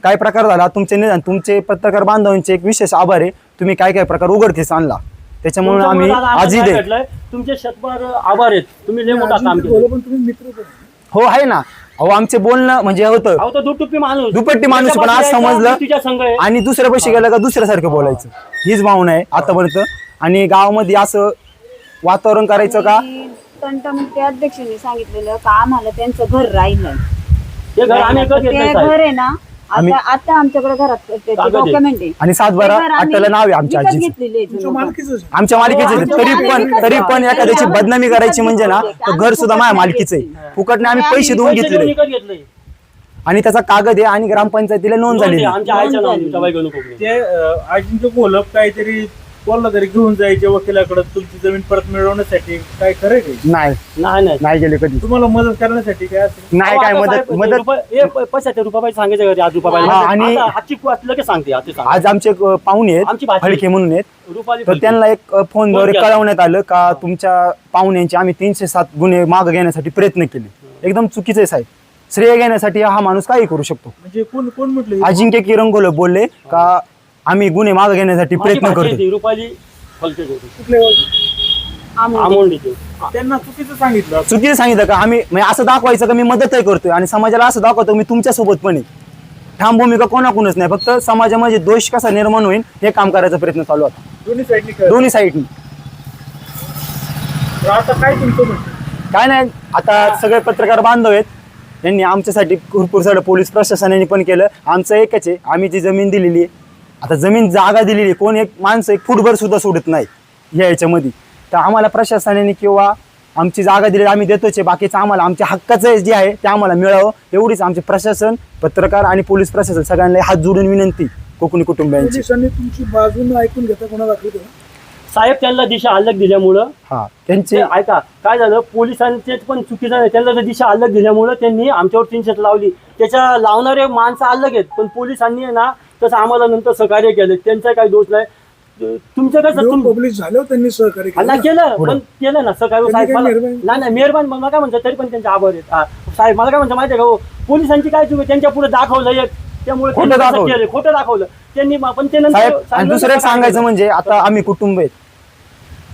काय प्रकार झाला, तुमचे पत्रकार बांधवांचे एक विशेष आभार आहे. तुम्ही काय काय प्रकार उघडकीस आणला, त्याच्यामुळे आम्ही आजी दे. तुमचे शतभार आभार आहेत, तुम्ही लय मोठा काम अजिंक्य केलं. कोल्हे पण तुम्ही मित्रच आहे. हो आहे ना. अहो आमचे बोलणं म्हणजे होतं अहो तो दुटुप्पी माणूस, दुपट्टी माणूस, पण आज समजलं तुझ्या संघ आहे. आणि दुसऱ्या पैसे गेलं का दुसऱ्यासारखं बोलायचं, हीच भावना आहे आतापर्यंत. आणि गावामध्ये असं वातावरण करायचं का, तंटामुक्ती अध्यक्षांनी सांगितलेलं का आम्हाला त्यांचं घर राहिलंय. ते घर आम्ही एकच ते घेतलंय घर साहेब. आहे ना, आता आमच्याकडे घरात त्याचे कागद आहे. डॉक्युमेंट आहे. आणि 7/12 ते घर आम्ही अट्टाला नाव आहे आमच्या विकत आजीचं, घेतलेले आहे तुमच्या जुनं घर. मालकीच आहे. आमच्या मालकीचे हो, तरी पण एखाद्याची बदनामी करायची म्हणजे ना, तर घर सुद्धा माझ्या मालकीचं आहे. फुकटने आम्ही पैसे देऊन पैसे देऊन घेतलेले विकत घेतलंय. आणि त्याचा कागद आहे आणि ग्रामपंचायतीला नोंद झालेली आहे. आमच्या आईच्या नावाने, तुमच्या बायकोनं कोकणी. ते अजिंक्य कोल्हे काहीतरी कोणाला तरी घेऊन जायचे वकिलाकडे तुमची जमीन परत मिळवण्यासाठी, काय खरंय काही नाही नाही नाही गेले कधी, तुम्हाला मदत करण्यासाठी काय असेल? नाही काय मदत पैशाच्या रुपये सांगायचं का आज रुपये हा, आणि- हातची लगेच सांगते आता सांग. आज आमचे एक पाहुणे आहेत आमची भाची. फडके म्हणून आहेत, रुपाली तर त्यांना एक फोनद्वारे केला. कळवण्यात आलं का तुमच्या पाहुण्यांचे आम्ही 307 गुन्हे मागे घेण्यासाठी प्रयत्न केले. एकदम चुकीचे साहेब. श्रेय घेण्यासाठी हा माणूस काही करू शकतो. म्हणजे कोण कोण म्हटलं अजिंक्य किरंगोले बोलले का आम्ही गुन्हे मागे घेण्यासाठी माझी प्रयत्न भाची करतो. ती रुपाली फलके होती. कुठल्या आम्ही आमोंडीची. त्यांना चुकीचं सांगितलं. चुकीचं सांगितलं का आम्ही म्हणजे असं दाखवायचं का मी मदतही करतोय आणि समाजाला असं दाखवतो मी तुमच्या सोबत पण आहे. ठाम भूमिका कोणाकोणच नाही, फक्त समाजामध्ये दोष कसा निर्माण होईल हे काम करायचा प्रयत्न चालू होता दोन्ही साईडनी कर. दोन्ही साईडनी. तर आता काय तुमचं म्हणणं? काय नाही, आता सगळे पत्रकार बांधव आहेत, त्यांनी आमच्यासाठी भरपूर सारं पोलीस प्रशासनाने पण केलं. आमचं एकच आहे, आम्ही जी जमीन दिलेली आहे, आता जमीन जागा दिलेली आहे, कोण एक माणसं एक फुटभर सुद्धा सोडत नाही या याच्यामध्ये. तर आम्हाला प्रशासनाने किंवा आमची जागा दिली आम्ही देतोच आहे, बाकीचं आम्हाला आमच्या हक्काचं जे आहे ते आम्हाला मिळावं एवढीच आमचे प्रशासन, पत्रकार आणि पोलीस प्रशासन सगळ्यांना हात जोडून विनंती कोकणी कुटुंबियांची. पोलिसांनी तुमची बाजून ऐकून घेता कोणा दाखवतो? साहेब त्यांना दिशा अलग दिल्यामुळं हा त्यांचे ते ऐका काय झालं, पोलिसांचे पण चुकीचं नाही, त्यांना जर दिशा अलग दिल्यामुळं त्यांनी आमच्यावर 300 लावली. त्याच्या लावणारे माणसं अलग आहेत, पण पोलिसांनी आहे ना तसं आम्हाला नंतर सहकार्य केलं, त्यांचा काही दोष नाही. तुमचं कसं पब्लिक झाल्यावर त्यांनी सहकार्य केलं. नाही केलं, पण केलं ना सहकार्य साहेब. त्यांनी मला काय नाही नाही मेहरबान मला काय म्हणतात, तरी पण त्यांचे आभार आहेत. साहेब मला काय म्हणतात माहिती आहे का, हो पोलिसांची काय चुकी, त्यांच्या पुढे दाखवलं एक, त्यामुळे खोटं त्यांनी तसं दाखवलं. केलं, खोटं दाखवलं त्यांनी. पण ते साहेब नंतर आणि दुसरं एक सांगायचं म्हणजे आता आम्ही कुटुंब आहेत,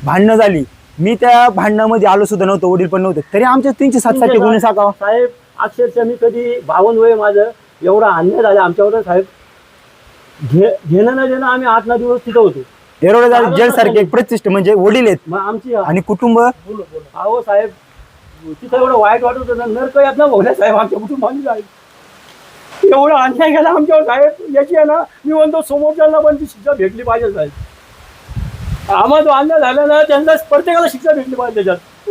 भांडणं झाली, मी त्या भांडणामध्ये आलो सुद्धा नव्हतं, वडील पण नव्हते, तरी आमच्या 307 साठी गुन्हे साकावा. साहेब अक्षरशः मी कधी 52 वय माझं, एवढा अन्याय झाला आमच्यावर साहेब. घेणं न देणं आम्ही 8-9 दिवस तिथं होतो. येरोडा जेल सारखे एक प्रतिष्ठ म्हणजे वडील आहेत मग आमची आणि कुटुंब. अहो साहेब तिथं एवढं वाईट वाटत होतं, नरक यात ना भोगल्या साहेब आमच्या कुटुंबाने साहेब. एवढा अन्याय केला आमच्यावर साहेब, याची आहे ना मी म्हणतो समोरच्याला पण ती शिक्षा भेटली पाहिजे साहेब. आम्हाला जो अन्याय झाला ना त्यांना प्रत्येकाला शिक्षा भेटली पाहिजे त्याच्यात.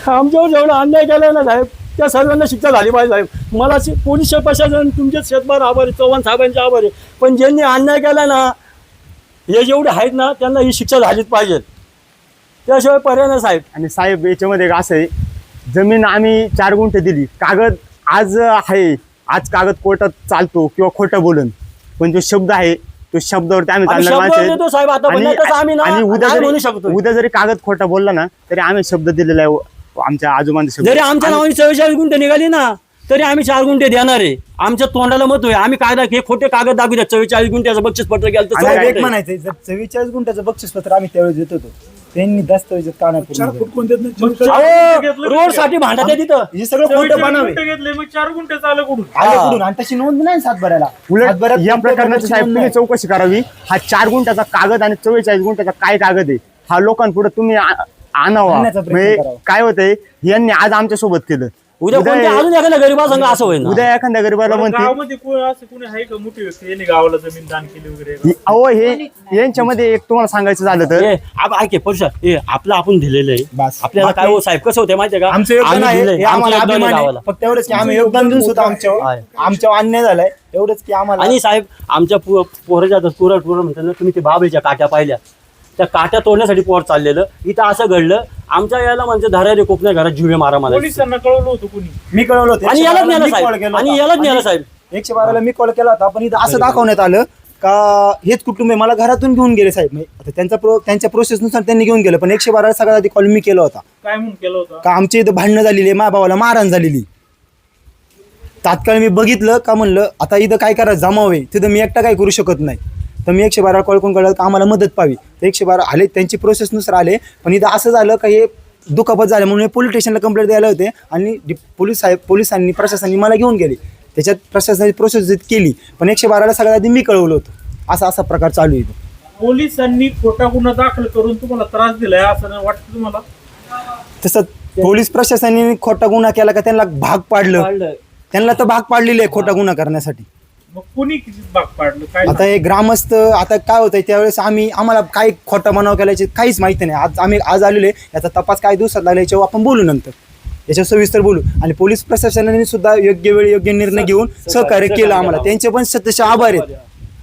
आमच्यावर जेवढा अन्याय केला ना साहेब त्या सर्वांना शिक्षा झाली पाहिजे साहेब. मला पोलीस प्रशासन तुमचेच शेतबार आभार आहे, चव्हाण साहेबांचे आभार आहे, पण ज्यांनी अन्याय केला ना हे जेवढे आहेत ना त्यांना ही शिक्षा झालीच पाहिजे, त्याशिवाय पर्याय नाही साहेब. आणि साहेब याच्यामध्ये असं आहे, जमीन आम्ही 4 गुंठे दिली, कागद आज आहे, आज कागद कोर्टात चालतो किंवा खोटं बोलन, पण जो शब्द आहे तो शब्दावरती आम्ही आम्ही चालणार शब्द माणसं देतो साहेब आता, पण नाही तसं आम्ही ना आणि नाही म्हणू शकतो. उद्या जरी कागद खोटा बोलला ना तरी आम्ही शब्द दिलेला आहे, आमच्या आजोबांचा शब्द. जरी आमच्या नावाने 44 गुंठे निघाली ना तरी आम्ही 4 गुंठे देणार आहे. आमच्या तोंडाला मत आहे, आम्ही कायदा हे खोटे कागद दाखवू द्या. 44 गुंठ्याचं बक्षीस पत्र केलं तर साहेब, एक 44 म्हणायचं जर 44 गुंठ्याचं बक्षीसपत्र आम्ही त्यावेळेस देत होतो, त्यांनी दस्तावेज कानापूर 4 फूट कोणत्यात नाही? मग चौकशी- 4 गुंठे घेतलं रोड का? साठी भांडत आहे तिथं. हे सगळं खोटं 44 बनावे गुंठे घेतले मग 4 गुंठे आलं कुठून? आले कुठून आणि तशी नोंद नाही सातबाऱ्याला. उलट सातबाऱ्यात या कोणत्या प्रकरणाची प्रकारची साहेब नोंद तुम्ही नाही. चौकशी करावी. हा 4 गुंठ्याचा कागद आणि 44 गुंठ्याचा काय कागद आहे हा लोकांपुढे तुम्ही आणावा. आणण्याचा प्रयत्न म्हणजे करावा. काय होतंय यांनी आज आमच्या सोबत केलं, उद्या कोणत्या अजून एखाद्या गरीबासंग असं होईल ना. उद्या एखाद्या गरीबाला बरं, म्हणते गावामध्ये असं कोणी आहे का मोठी व्यक्ती यांनी गावाला जमीन दान केली वगैरे? अहो हे यांच्यामध्ये एक तुम्हाला सांगायचं झालं तर ऐके परुषा आपलं आपण दिलेलं आहे. बस. आपल्याला काय हो साहेब कसं होते माहितीये का, आमचं योगदान आम्ही आहे दिलंय. हे आमचं आम्हाला योगदान आहे अभिमान आहे. गावाला. फक्त एवढंच की आम्ही योगदान देऊन सुद्धा आहे. आमच्यावर अन्याय झालाय एवढंच की आम्हाला आणि साहेब आमच्या पोराच्या टुरा म्हणतात ना, तुम्ही ते बाबळीच्या काट्या पाहिल्या, त्या काट्या तोडण्यासाठी पोर चाललेलं. इथं असं घडलं, आमच्या याला म्हणजे धरारे कोकण्या घरात जीवे मारा मला. पोलिसांना कळवलं होतं कोणी? मी कळवलं होतं आणि यालाच 112 नेलं मी कॉल साहेब, केला आणि होता. यालाच नेलं साहेब. 112 मी कॉल केला होता, पण इथं असं दाखवण्यात आलं का हेच कुटुंब आहे, मला घरातून घेऊन गेले साहेब. आता त्यांच्या प्रोसेसनुसार त्यांनी घेऊन गेलं, पण 112 सगळ्यात आधी कॉल मी केला होता काय म्हणून केलं होतं? का आमच्या इथं भांडणं झालेली आहे, माझ्या भावाला मारहाण झालेली. तात्काळ मी बघितलं का म्हणलं आता इथं काय करायचं जमावे, तिथं मी एकटा काय करू शकत नाही. तर मी 112 कॉल करून कळलं का आम्हाला मदत पाहावी. तर 112 आले, त्यांची प्रोसेसनुसार आले. पण इथं असं झालं का हे दुखापत झालं म्हणून पोलीस स्टेशनला कंप्लेंट द्यायला होते आणि पोलिसांनी प्रशासनाने मला घेऊन गेले. त्याच्यात प्रशासनाची प्रोसेस केली, पण 112ला सगळ्यात आधी मी कळवलं होतं. असा प्रकार चालू आहे. पोलिसांनी खोटा गुन्हा दाखल करून तुम्हाला त्रास दिलाय असं नाही वाटतं तुम्हाला? तसं पोलीस प्रशासनाने खोटा गुन्हा केला का त्यांना भाग पाडलं. त्यांना तर भाग पाडलेले आहे खोटा गुन्हा करण्यासाठी. मग कुणी किती भाग पाडलं काय? आता हे ग्रामस्थ आता काय होतंय त्यावेळेस आम्हाला काय खोटा बनाव केल्याचे काहीच माहिती नाही. आज आलेले याचा तपास काय दिवसात लागला याच्यावर आपण बोलू नंतर, याच्यावर सविस्तर बोलू. आणि पोलीस प्रशासनाने सुद्धा योग्य वेळी योग्य निर्णय घेऊन सहकार्य केलं आम्हाला, त्यांचे पण सततचे आभार आहेत.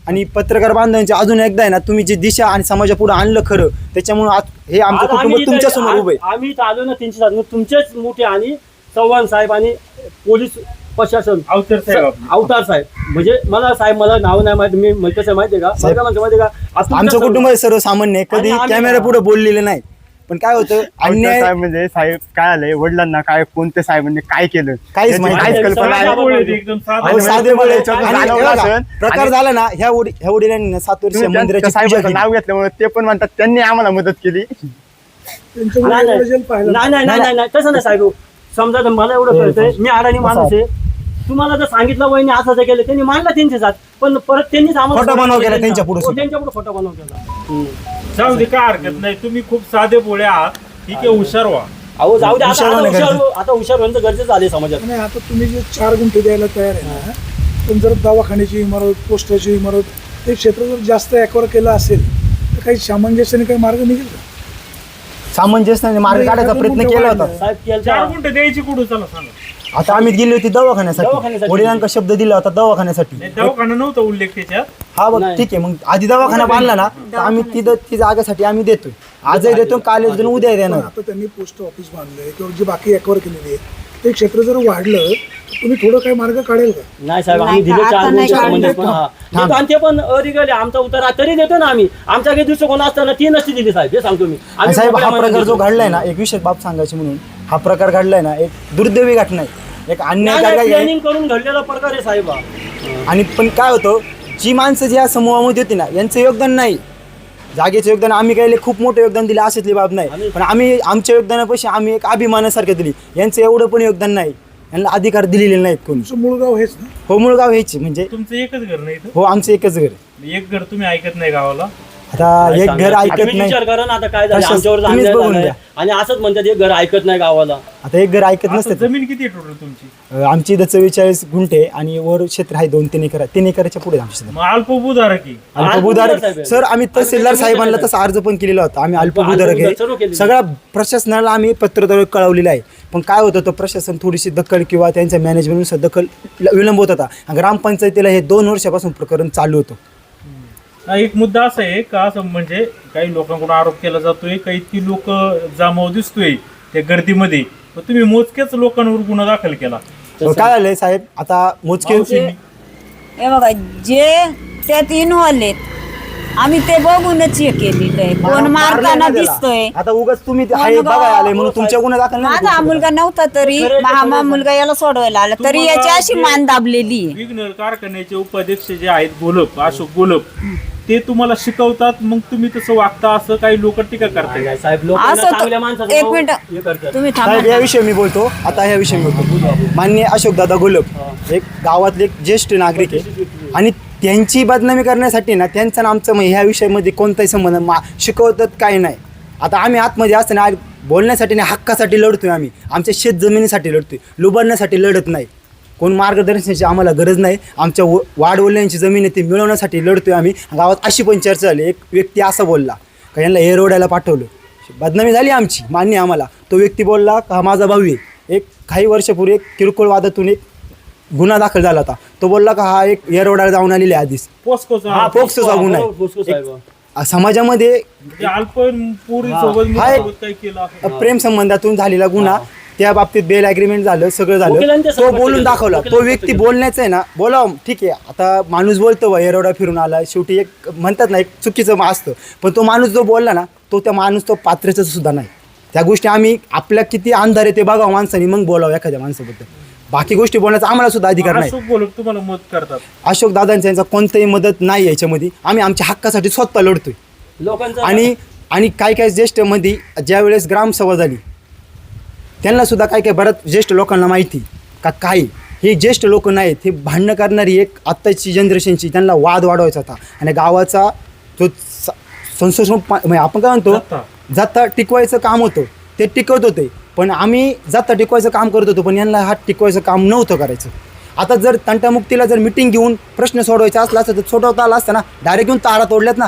आणि पत्रकार बांधवांचे अजून एकदा आहे ना, तुम्ही जी दिशा आणि समाजा पुढे आणलं खरं, त्याच्यामुळे हे आमचं कुटुंब तुमच्या समोर उभं आहे. आम्ही इथं आलो ना 307, तुमचेच मोठे आणि चव्हाण साहेब आणि पोलीस प्रशासन अवतर साहेब आपले. अवतार साहेब, म्हणजे मला नाव नाही माहिती, मी कसं माहितीये का सगळं माहितीये का आमचं कुटुंब आहे सर्वसामान्य, कधी आणि आम्ही- कॅमेरा पुढे बोललेलं नाही. पण काय होतं अन्याय साहेब म्हणजे साहेब काय आलंय वडिलांना काय कोणत्या साहेबांनी काय केलं काहीच याची माहिती काहीच नाही. कल्पना सगळ्या नाही. बोलले ते एकदम साधे. अहो, साधे बोळे. याच्यावर आणि जाणवलं हे बघा, असेल. प्रकार आणि झाला ना ह्या वडिलांनी 7 वर्ष तुम्ही त्या मंदिराची पूजा साहेबाचं केली. नाव घेतल्यामुळे ते पण म्हणतात त्यांनी आम्हाला मदत केली. त्यांच्या नाही, मुलाला जेल पाहिलं. नाही तसं नाही साहेब. समजा तर मला एवढं कळतंय, मी अडाणी माणूस आहे, तुम्हाला जर सांगितलं वहिनी असं केलं, त्यांनी मानलं त्यांचे साथ, पण परत त्यांनीच आम्हाला खोटा बनाव केला त्यांच्या पुढे सुद्धा. त्यांच्या पुढे खोटा बनाव केला. जाऊ दे काय हरकत नाही, तुम्ही खूप साधे बोळे आहात, ठीक आहे, हुशार व्हा. अहो जाऊ दे, हुशार होणं आता हुशार व्हायचं गरजेचं झाले समाजात. आणि आता तुम्ही जे 4 गुंठे द्यायला तयार आहे ना, पण जर दवाखान्याची इमारत, पोस्टाची इमारत, ते क्षेत्र जर जास्त ॲक्वायर केलं असेल तर काही सामंजस्याने काही मार्ग निघेल का? सामंजस्याने मार्ग काढायचा प्रयत्न केला होता. साहेब केलं 4 गुंठे द्यायची कुठं चला सांगा. आता आम्ही गेली होती दवाखान्यासाठी, दवाखान्यासाठी. वडिलांका शब्द दिला होता दवाखान्यासाठी. नाही, दवाखाना नव्हता उल्लेख त्याच्यात. हा बघ नाही. ठीक आहे, मग आधी दवाखाना बांधला ना तर आम्ही ती जागेसाठी आम्ही देतोय. आजही देतो, काल देतो, उद्या पण देणार. आता त्यांनी पोस्ट ऑफिस बांधलंय किंवा जी बाकी ॲक्वायर केलेली आहे ते क्षेत्र जर वाढलं तर तुम्ही थोडं काही मार्ग काढेल का? नाही साहेब, आम्ही नाही, दिले आता 4 नाही गुंठे काढून संबंधित पण हा. देतो, आणि ते पण अरिगल आहे, आमचा उतारा तरी देतो ना आम्ही. आमच्या काही दृष्टिकोन असताना 3 नसती दिली साहेब, हे सांगतो मी. आणि आम्ही साहेब हा मोकळ्या प्रकार जो मनाने घडलाय ना, एक विशेष बाब सांगायची म्हणून, हा प्रकार घडलाय ना एक दुर्दैवी घटना आहे, एक अन्याय नाही, आहे. प्लॅनिंग करून घडलेला प्रकार आहे साहेब हा. आणि पण काय होतं, जी माणसं जी या समूहामध्ये होती ना यांचं योगदान नाही, जागेचं योगदान आम्ही काही खूप मोठं योगदान दिलं असेतली बाब नाही, पण आम्ही आमच्या योगदानापेक्षा आम्ही एक अभिमानासारखं दिली. यांचं एवढं पण योगदान नाही, यांना अधिकार दिलेले नाहीत कोणी. तुमचं मूळ गाव हेच ना? हो, मूळगाव हेच म्हणजे. तुमचं एकच घर नाही इथं? हो, आमचं एकच घर आहे. एक घर तुम्ही ऐकत नाही गावाला? आता एक घर ऐकत तुम्ही नाही, विचार करा ना, आता काय झालं तसंच आमच्यावर तुम्हीच अन्याय बघून झालाय. घ्या. आणि असंच म्हणतात एक घर ऐकत नाही गावाला. आता एक घर ऐकत आता नसतं. जमीन किती आहे टोटल तुमची? आमची इथं 44 गुंठे आणि वर क्षेत्र आहे 2-3 एकर. 3 एकरच्या पुढे आमची शेत. मग अल्पभूधारक आहे. अल्पभूधारक साहेब. सर, आम्ही तहसीलदार साहेबांना तसा अर्ज पण केलेला होता. आम्ही अल्पभूधारक सर्व आहे, केलेलं. सगळ्या प्रशासनाला आम्ही पत्रद्वारे कळवलेलं आहे. पण काय होतं, तो प्रशासन थोडीशी दखल किंवा त्यांच्या मॅनेजमेंटनुसार दखल विलंब होत होता. ग्रामपंचायतीला हे 2 वर्षापासून प्रकरण चालू होतं. हा, एक मुद्दा असा आहे का, असं म्हणजे काही लोकांकडून आरोप केला जातोय का इतकी लोक जमाव दिसतोय त्या गर्दीमध्ये, पण तुम्ही मोजक्याच लोकांवर गुन्हा दाखल केला. पण काय झालंय साहेब, आता मोजके हे बघा, जे त्यात इन्व्हॉल्व आहेत आम्ही ते बघूनच हे केलेलं आहे. कोण मारताना दिसतोय. आता उगाच तुम्ही ते कोण आहे गं? बघायला आले म्हणून तुमच्या गुन्हा दाखल नाही माझा हा मुलगा नव्हता तरी हा मुलगा याला सोडवायला आला तरी याची अशी मान दाबलेली आहे. विघ्नर कारखान्याचे उपाध्यक्ष जे आहेत गोलप, अशोक गोलप, ते तुम्हाला शिकवतात, मग तुम्ही तसं वागता असं काही लोक टीका करतात. साहेब लोक असं चांगल्या माणसाचं एक नाव मिनिट हे करतात. तुम्ही साहेब थांबा. याविषयी मी बोलतो. आता ह्याविषयी मी बोलतो. माननीय अशोकदादा गोलप एक गावातले एक ज्येष्ठ नागरिक आहे आणि त्यांची बदनामी करण्यासाठी ना त्यांचं आणि आमचं ह्या विषयामध्ये कोणताही संबंध शिकवतात काही नाही. आता आम्ही आतमध्ये असताना बोलण्यासाठी नाही, हक्कासाठी लढतोय. आम्ही आमच्या शेत जमिनीसाठी लढतोय, लुबाडण्यासाठी लढत नाही. कोण मार्गदर्शनाची आम्हाला गरज नाही. आमच्या वाडवडिलांची जमीन आहे ती मिळवण्यासाठी लढतोय आम्ही. गावात अशी पण चर्चा झाली, एक व्यक्ती असं बोलला का यांना एरोड्याला पाठवलं, बदनामी झाली आमची, मान्य आम्हाला. तो व्यक्ती बोलला का हा माझा भाऊ आहे. एक काही वर्षापूर्वी एक किरकोळ वादातून एक गुन्हा दाखल झाला होता. तो बोलला का हा एक एरोड्याला जाऊन आलेला आहे आधीच. पोस्कोचा पोक्सोचा गुन्हा आहे. पोस्को साहेब. समाजामध्ये अल्पवयीन पोरीसोबत हा एक काही केलं असं. प्रेम संबंधातून झालेला गुन्हा, त्या बाबतीत बेल ॲग्रीमेंट झालं, सगळं झालं. वकिलांच्या तो संपर्क बोलून केलं. दाखवला. तो वकिलांच्या व्यक्ती संपर्क बोलण्याचं आहे ना, बोला ठीक आहे. आता माणूस बोलतो बा एरोडा फिरून आला, शेवटी एक म्हणतात ना एक चुकीचं असतं. पण तो माणूस जो बोलला ना, तो त्या माणूस तो पात्रच सुद्धा नाही. त्या गोष्टी आम्ही आपल्या किती अंधार आहे ते बघावं माणसाने, मग बोलावं एखाद्या माणसाबद्दल. बाकी गोष्टी बोलण्याचा आम्हाला सुद्धा अधिकार नाही. अशोक गोलप तुम्हाला मदत करतात. अशोक दादांचा यांचा कोणताही मदत नाही याच्यामध्ये. आम्ही आमच्या हक्कासाठी स्वतः लढतोय. लोकांचं आणि काही काही ज्येष्ठमध्ये ज्या वेळेस ग्रामसभा झाली त्यांना सुद्धा काही काही बऱ्याच ज्येष्ठ लोकांना माहिती का काय हे ज्येष्ठ लोक नाहीत, हे भांडणं करणारी एक आत्ताची जनरेशनची, त्यांना वाद वाढवायचा होता. आणि गावाचा जो संशोधन म्हणजे आपण काय म्हणतो जाता टिकवायचं काम होतं, ते टिकवत होते. पण आम्ही जाता टिकवायचं काम करत होतो, पण यांना हा टिकवायचं काम नव्हतं करायचं. आता जर तंटामुक्तीला जर मिटिंग घेऊन प्रश्न सोडवायचा असला असता तर सोडवता आला असता ना. डायरेक्ट घेऊन तारा तोडल्यात ना.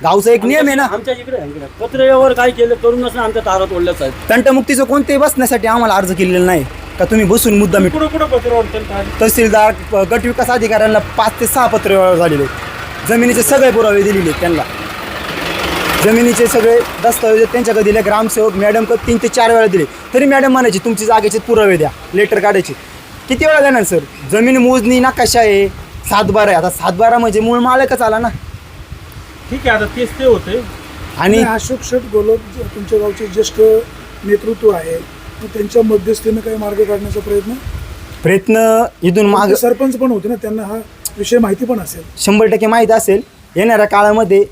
गावचा एक नियम आहे ना. आमच्या इकडे पत्र्यावर काय केलं करूनच ना आमच्या तारा तोडल्या साहेब. तंटमुक्तीचं कोणतेही बसण्यासाठी आम्हाला अर्ज केलेला नाही का तुम्ही बसून मुद्दा मिट. कुठं कुठं पत्रावर तहसीलदार गट विकास अधिकाऱ्यांना 5 ते 6 पत्र झालेले. जमिनीचे सगळे पुरावे दिलेले त्यांना. जमिनीचे सगळे दस्तावेज त्यांच्याकडे दिले. ग्रामसेवक मॅडमकडे 3 ते 4 वेळा दिले. तरी मॅडम म्हणायची तुमची जागेचे पुरावे द्या, लेटर काढायचे. किती वेळा देणार सर? जमीन मोजणी नकाशा आहे, 7/12 आहे. आता 7/12 म्हणजे मूळ मालकच आला ना. ठीक आहे, आता तेच ते होते. आणि अशोक शेठ गोलप तुमच्या गावचे ज्येष्ठ नेतृत्व आहे, मग त्यांच्या मध्यस्थीने काही मार्ग काढण्याचा प्रयत्न इथून माग ते सरपंच पण होते ना, त्यांना हा विषय माहिती पण असेल. 100% माहीत असेल. येणाऱ्या काळामध्ये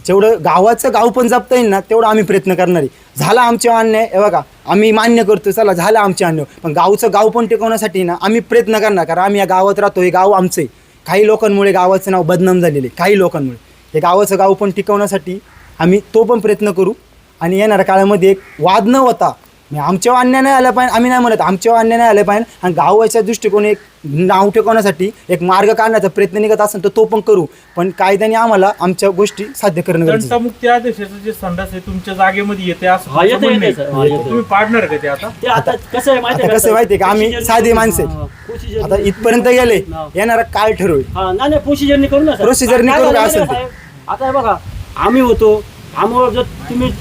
जेवढं गावाचं गाव पण जपता येईल ना तेवढं आम्ही प्रयत्न करणार आहे. झाला आमच्या अन्याय, हे बघा आम्ही मान्य करतो, चला झालं आमच्या अन्याय, पण गावचं गाव पण टिकवण्यासाठी ना आम्ही प्रयत्न करणार. कारण आम्ही या गावात राहतो, हे गाव आमचं आहे. काही लोकांमुळे गावाचं नाव बदनाम झालेलं आहे, काही लोकांमुळे. हे गावाचं गाव पण टिकवण्यासाठी आम्ही तो पण प्रयत्न करू. आणि येणाऱ्या काळामध्ये एक वाद न होता, आमच्यावर अन्याय नाही आला पाहिजे, आम्ही नाही म्हणत आमच्यावर अन्याय नाही आला पाहिजे, आणि गावाच्या दृष्टिकोन एक नाव टिकवण्यासाठी एक मार्ग काढण्याचा प्रयत्न निघत असेल तर तो पण करू. पण कायद्याने आम्हाला आमच्या गोष्टी साध्य करणं गरजेचं आहे. तंटामुक्ती आदेशाचं जे संडास आहे तुमच्या जागेमध्ये येते असं हा, येते, तुमचं म्हणणं येते, आहे. सर. हा, येते. तुम्ही पाडणार का ते आता? ते आता कसं आहे माहिती आता कसं आहे माहिती आहे का, आम्ही साधे माणसं आहेत. आता इथपर्यंत गेले, येणारा काळ ठरवेल. नाही प्रोसिजरनी करू ना सर. प्रोसिजरनी काय करू का झालं असेल ते? साहेब? आता हे बघा आम्ही होतो, आम्हाला जर तुम्ही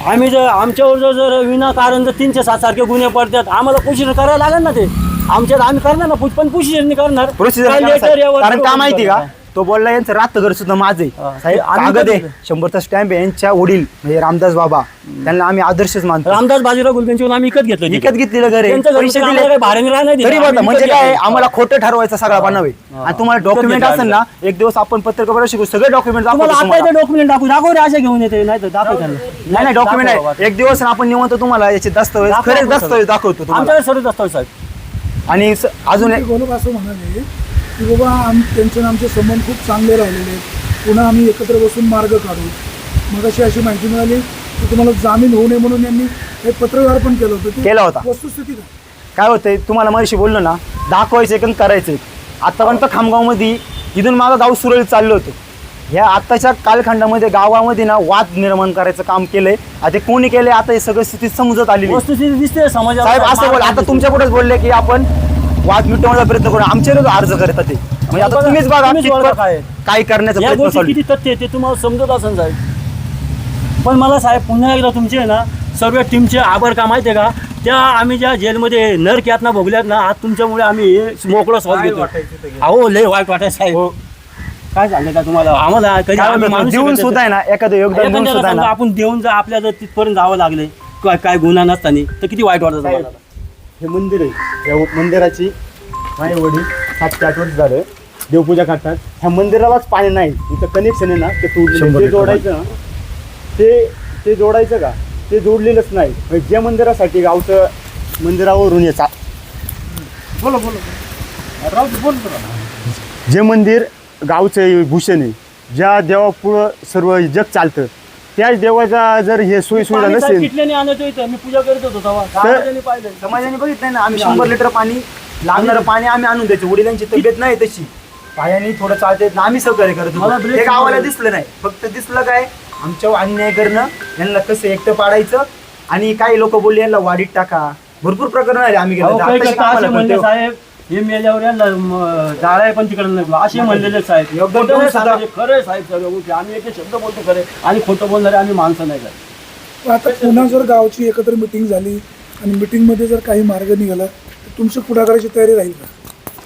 आम्ही जर आमच्यावर जर विनाकारण जर 307 सारखे गुन्हे पडतात, आम्हाला प्रोसिजर करायला लागेल ना. ते आमच्यात आम्ही करणार ना, पण प्रोसिजरनी करणार. प्रोसिजर काय letter यावर कारण का करून माहिती का, करणार. तो बोलला यांचं रात्र घर सुद्धा माझं आहे साहेब. आम्ही कागद आहे, करतो. 100चा स्टॅम्प आहे. यांच्या वडील म्हणजे रामदास बाबा, त्यांना आम्ही आदर्शच मानतो. रामदास बाजीराव गुलबेंचीहून आम्ही विकत घेतलं. विकत घेतलेलं घर आहे, त्यांचं घर पैसे आम्हाला दिले काही भाड्याने राहणार नाही. तरी बोलता आम्ही म्हणजे विकत काय घेतलं. आम्हाला खोटं ठरवायचं सगळा बनावे. आणि तुम्हाला डॉक्युमेंट विकत असेल ना, एक दिवस आपण पत्रकार शिकू, सगळे डॉक्युमेंट तुम्हाला आता दाखवतो. इथे डॉक्युमेंट दाखवू रे, अशा घेऊन येते नाही तर दाखव त्यांना. नाही डॉक्युमेंट आहे, एक दिवस आपण निवंत तुम्हाला याचे दस्तावेज खरेच दस्तावेज दाखवतो तुम्हाला. आमच्याकडे सर्व दस्तावेज साहेब. आणि अजून ते एक गोलप असं म्हणाले की बाबा त्यांचे आणि आमचे संबंध खूप चांगले राहिलेले आहेत, पुन्हा आम्ही एकत्र बसून मार्ग काढू. मग अशी माहिती मिळाली की तुम्हाला जामीन होऊ नये म्हणून यांनी एक पत्रव्यवहार पण केलं होतं. केला होता. वस्तुस्थिती काय होतंय तुम्हाला मगाशी बोललो ना, दाखवायचं पण करायचं. आतापर्यंत खामगावमध्ये इथून मागं गाव सुरळीत चाललं होतं. ह्या आत्ताच्या कालखंडामध्ये गावामध्ये ना वाद निर्माण करायचं काम केलंय. आता कोणी केलंय आता हे सगळं स्थिती समजत आलेली आहे. वस्तुस्थिती दिसते समाजाला. साहेब असं बोल, आता तुमच्या पुढेच बोलले की आपण वाद मिटवण्याचा प्रयत्न करू, आमच्याकडे अर्ज करतात ते. म्हणजे आता तुम्हीच बघा कितपत काय करण्याचा या प्रयत्न गोष्टी चालू किती तथ्य आहे ते तुम्हाला समजत असेल साहेब. पण मला साहेब पुन्हा एकदा तुमचे आहे ना सर्व टीमचे आभार का माहिती आहे का. त्या आम्ही ज्या जेलमध्ये नरक यातना भोगल्यात ना, आज तुमच्यामुळे आम्ही मोकळं श्वास काय घेतो. वाटायचं ते? अहो लय वाईट वाटायचं साहेब. काय सांगलं का तुम्हाला, आम्हाला कधी काय आम्ही होतं, माणूस देऊन शिकत सुद्धा आहे ना, एखादं योगदान देऊन एखाद्याला सुद्धा आहे समजा ना. आपण देऊन जर आपल्या जर तिथपर्यंत जावं लागले काय गुन्हा नसताना तर किती वाईट वाटत हे मंदिर आहे, या मंदिराची माझे वडील 7 ते 8 वर्ष झालं देवपूजा करतात. ह्या मंदिरालाच पाणी नाही, इथं कनेक्शन आहे ना ते तोडलेलं, ते जोडायचं ना, ते जोडायचं का, ते जोडलेलंच नाही. म्हणजे ज्या मंदिरासाठी गावचं मंदिरावरून याचा बोला बोला राहू दे, बोल बरं. जे मंदिर गावचं भूषण आहे, ज्या देवापुढं सर्व जग चालतं, त्याच देवाचा जर हे सोयी सुविधा नसेल किटल्याने आणायचो इथं, मी पूजा करत होतो तेव्हा समाजाने पाहिलं. समाजाने बघितलं ना, आम्ही 100 लिटर पाणी लागणारं पाणी आम्ही आणून द्यायचो. वडिलांची तब्येत नाही तशी, पायाने थोडं चालता येत ना, आम्ही सहकार्य करत मला होतो. break हे गावाला दिसलं नाही, फक्त दिसलं काय आमच्यावर अन्याय करणं, यांना कसं एकटं पाडायचं. आणि काही लोक बोलले यांना वाडीत टाका, भरपूर प्रकरण आले. आम्ही अहो, गेलो काही आताशी करता आम्हाला असे म्हणले कळतं. साहेब, हे मेल्यावर यांना जाळाय पण तिकडे नाही असे म्हणलेले साहेब. एकदम खोटं नाही सुद्धा- सांगायचे, खरं आहे साहेब सर्व गोष्टी. आम्ही एक शब्द बोलतो खरे, आणि खोटं बोलणारे आम्ही माणसं नाही काय. पण आता पुन्हा जर गावची एकत्र मिटिंग झाली आणि मिटिंगमध्ये जर काही मार्ग निघाला तर तुमची पुढाकाराची तयारी राहील का?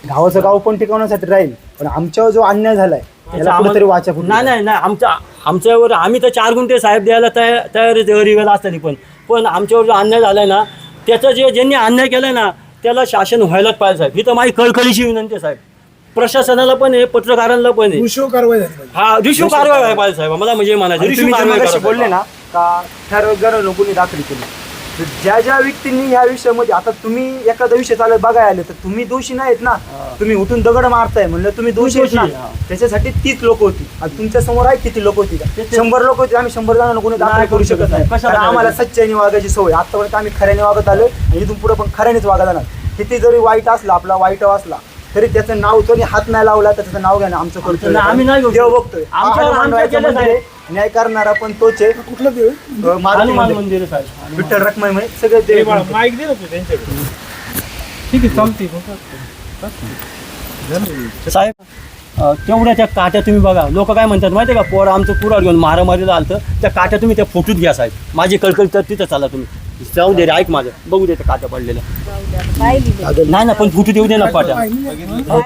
गावाचं गाव पण टिकवण्यासाठी राहील, पण आमच्यावर जो अन्याय झालाय त्याला कुठेतरी वाचा फुटली. नाही आमच्यावर आम्ही तर 4 गुंठे साहेब द्यायला तयार रिवेला असताना पण आमच्यावर जो अन्याय झालाय ना, त्याचं ज्यांनी अन्याय केलाय ना त्याला शासन व्हायलाच पाहिजे साहेब. ही तर माझी कळकळीची विनंती आहे साहेब. प्रशासनाला पण आहे, पत्रकारांना पण आहे. दुष्यो कारवाई झाली पाहिजे. हा रिश्यू कारवाई व्हायला पाहिजे साहेब. मला म्हणजे म्हणायचं आणि रिश्यू तुम्ही जे कारवाई मगाशी करायला बोलले पाहिजे. ना का ठरवलं लोकांनी दाखल केली, तर ज्या व्यक्तींनी ह्या विषयामध्ये, आता तुम्ही एखादा विषय चालत बघायला आले तर तुम्ही दोषी नाहीत ना. तुम्ही उठून दगड मारताय म्हणलं तुम्ही दोषी आहेत ना. दोषी, हा. त्याच्यासाठी 30 लोक होती. आता तुमच्या समोर आहे किती लोक होती का? ते- 100 लोक होती. आम्ही 100 जणांना कोणी दाखल नाही करू शकत नाही. कशाला कारण आम्हाला करायचं? सच्चाईने वागायची सवय. आतापर्यंत आम्ही खऱ्याने वागत आलो आणि इथून पुढे पण खऱ्यानेच वागत जाणार. किती जरी वाईट असला, आपला वाईट असला तरी त्याचं नाव कोणी हात नाही लावला तर त्याचं नाव घ्या ना, आमचं कर्तव्य. आम्ही नाही घेऊ देव शकत. बघतोय. आमच्यावर हनुमान आमच्या रायाचं केलं मंदिर आहे. न्याय करणारा पण तोच आहे. कुठलं देव आहे? मारुती हनुमान मंदिर. मंदिर आहे साहेब. विठ्ठल रखमाई म्हणे सगळे ए देव बाळा, माईक दे ना तू त्यांच्याकडे. ठीक आहे, चालते साहेब तेवढ्या त्या काट्या तुम्ही बघा. लोक काय म्हणतात माहिती आहे का, पोरं आमचं कुराड घेऊन मारामारीला आलं, त्या काट्या तुम्ही त्या फोटोत घ्या साहेब. माझी कळकळी तर तिथं चाला तुम्ही. जाऊ दे रे, ऐक माझं, बघू दे त्या काट्या पडलेल्या. पाहिली नाही ना, पण फुटू देऊ दे ना काट्या. पाहिली नाही.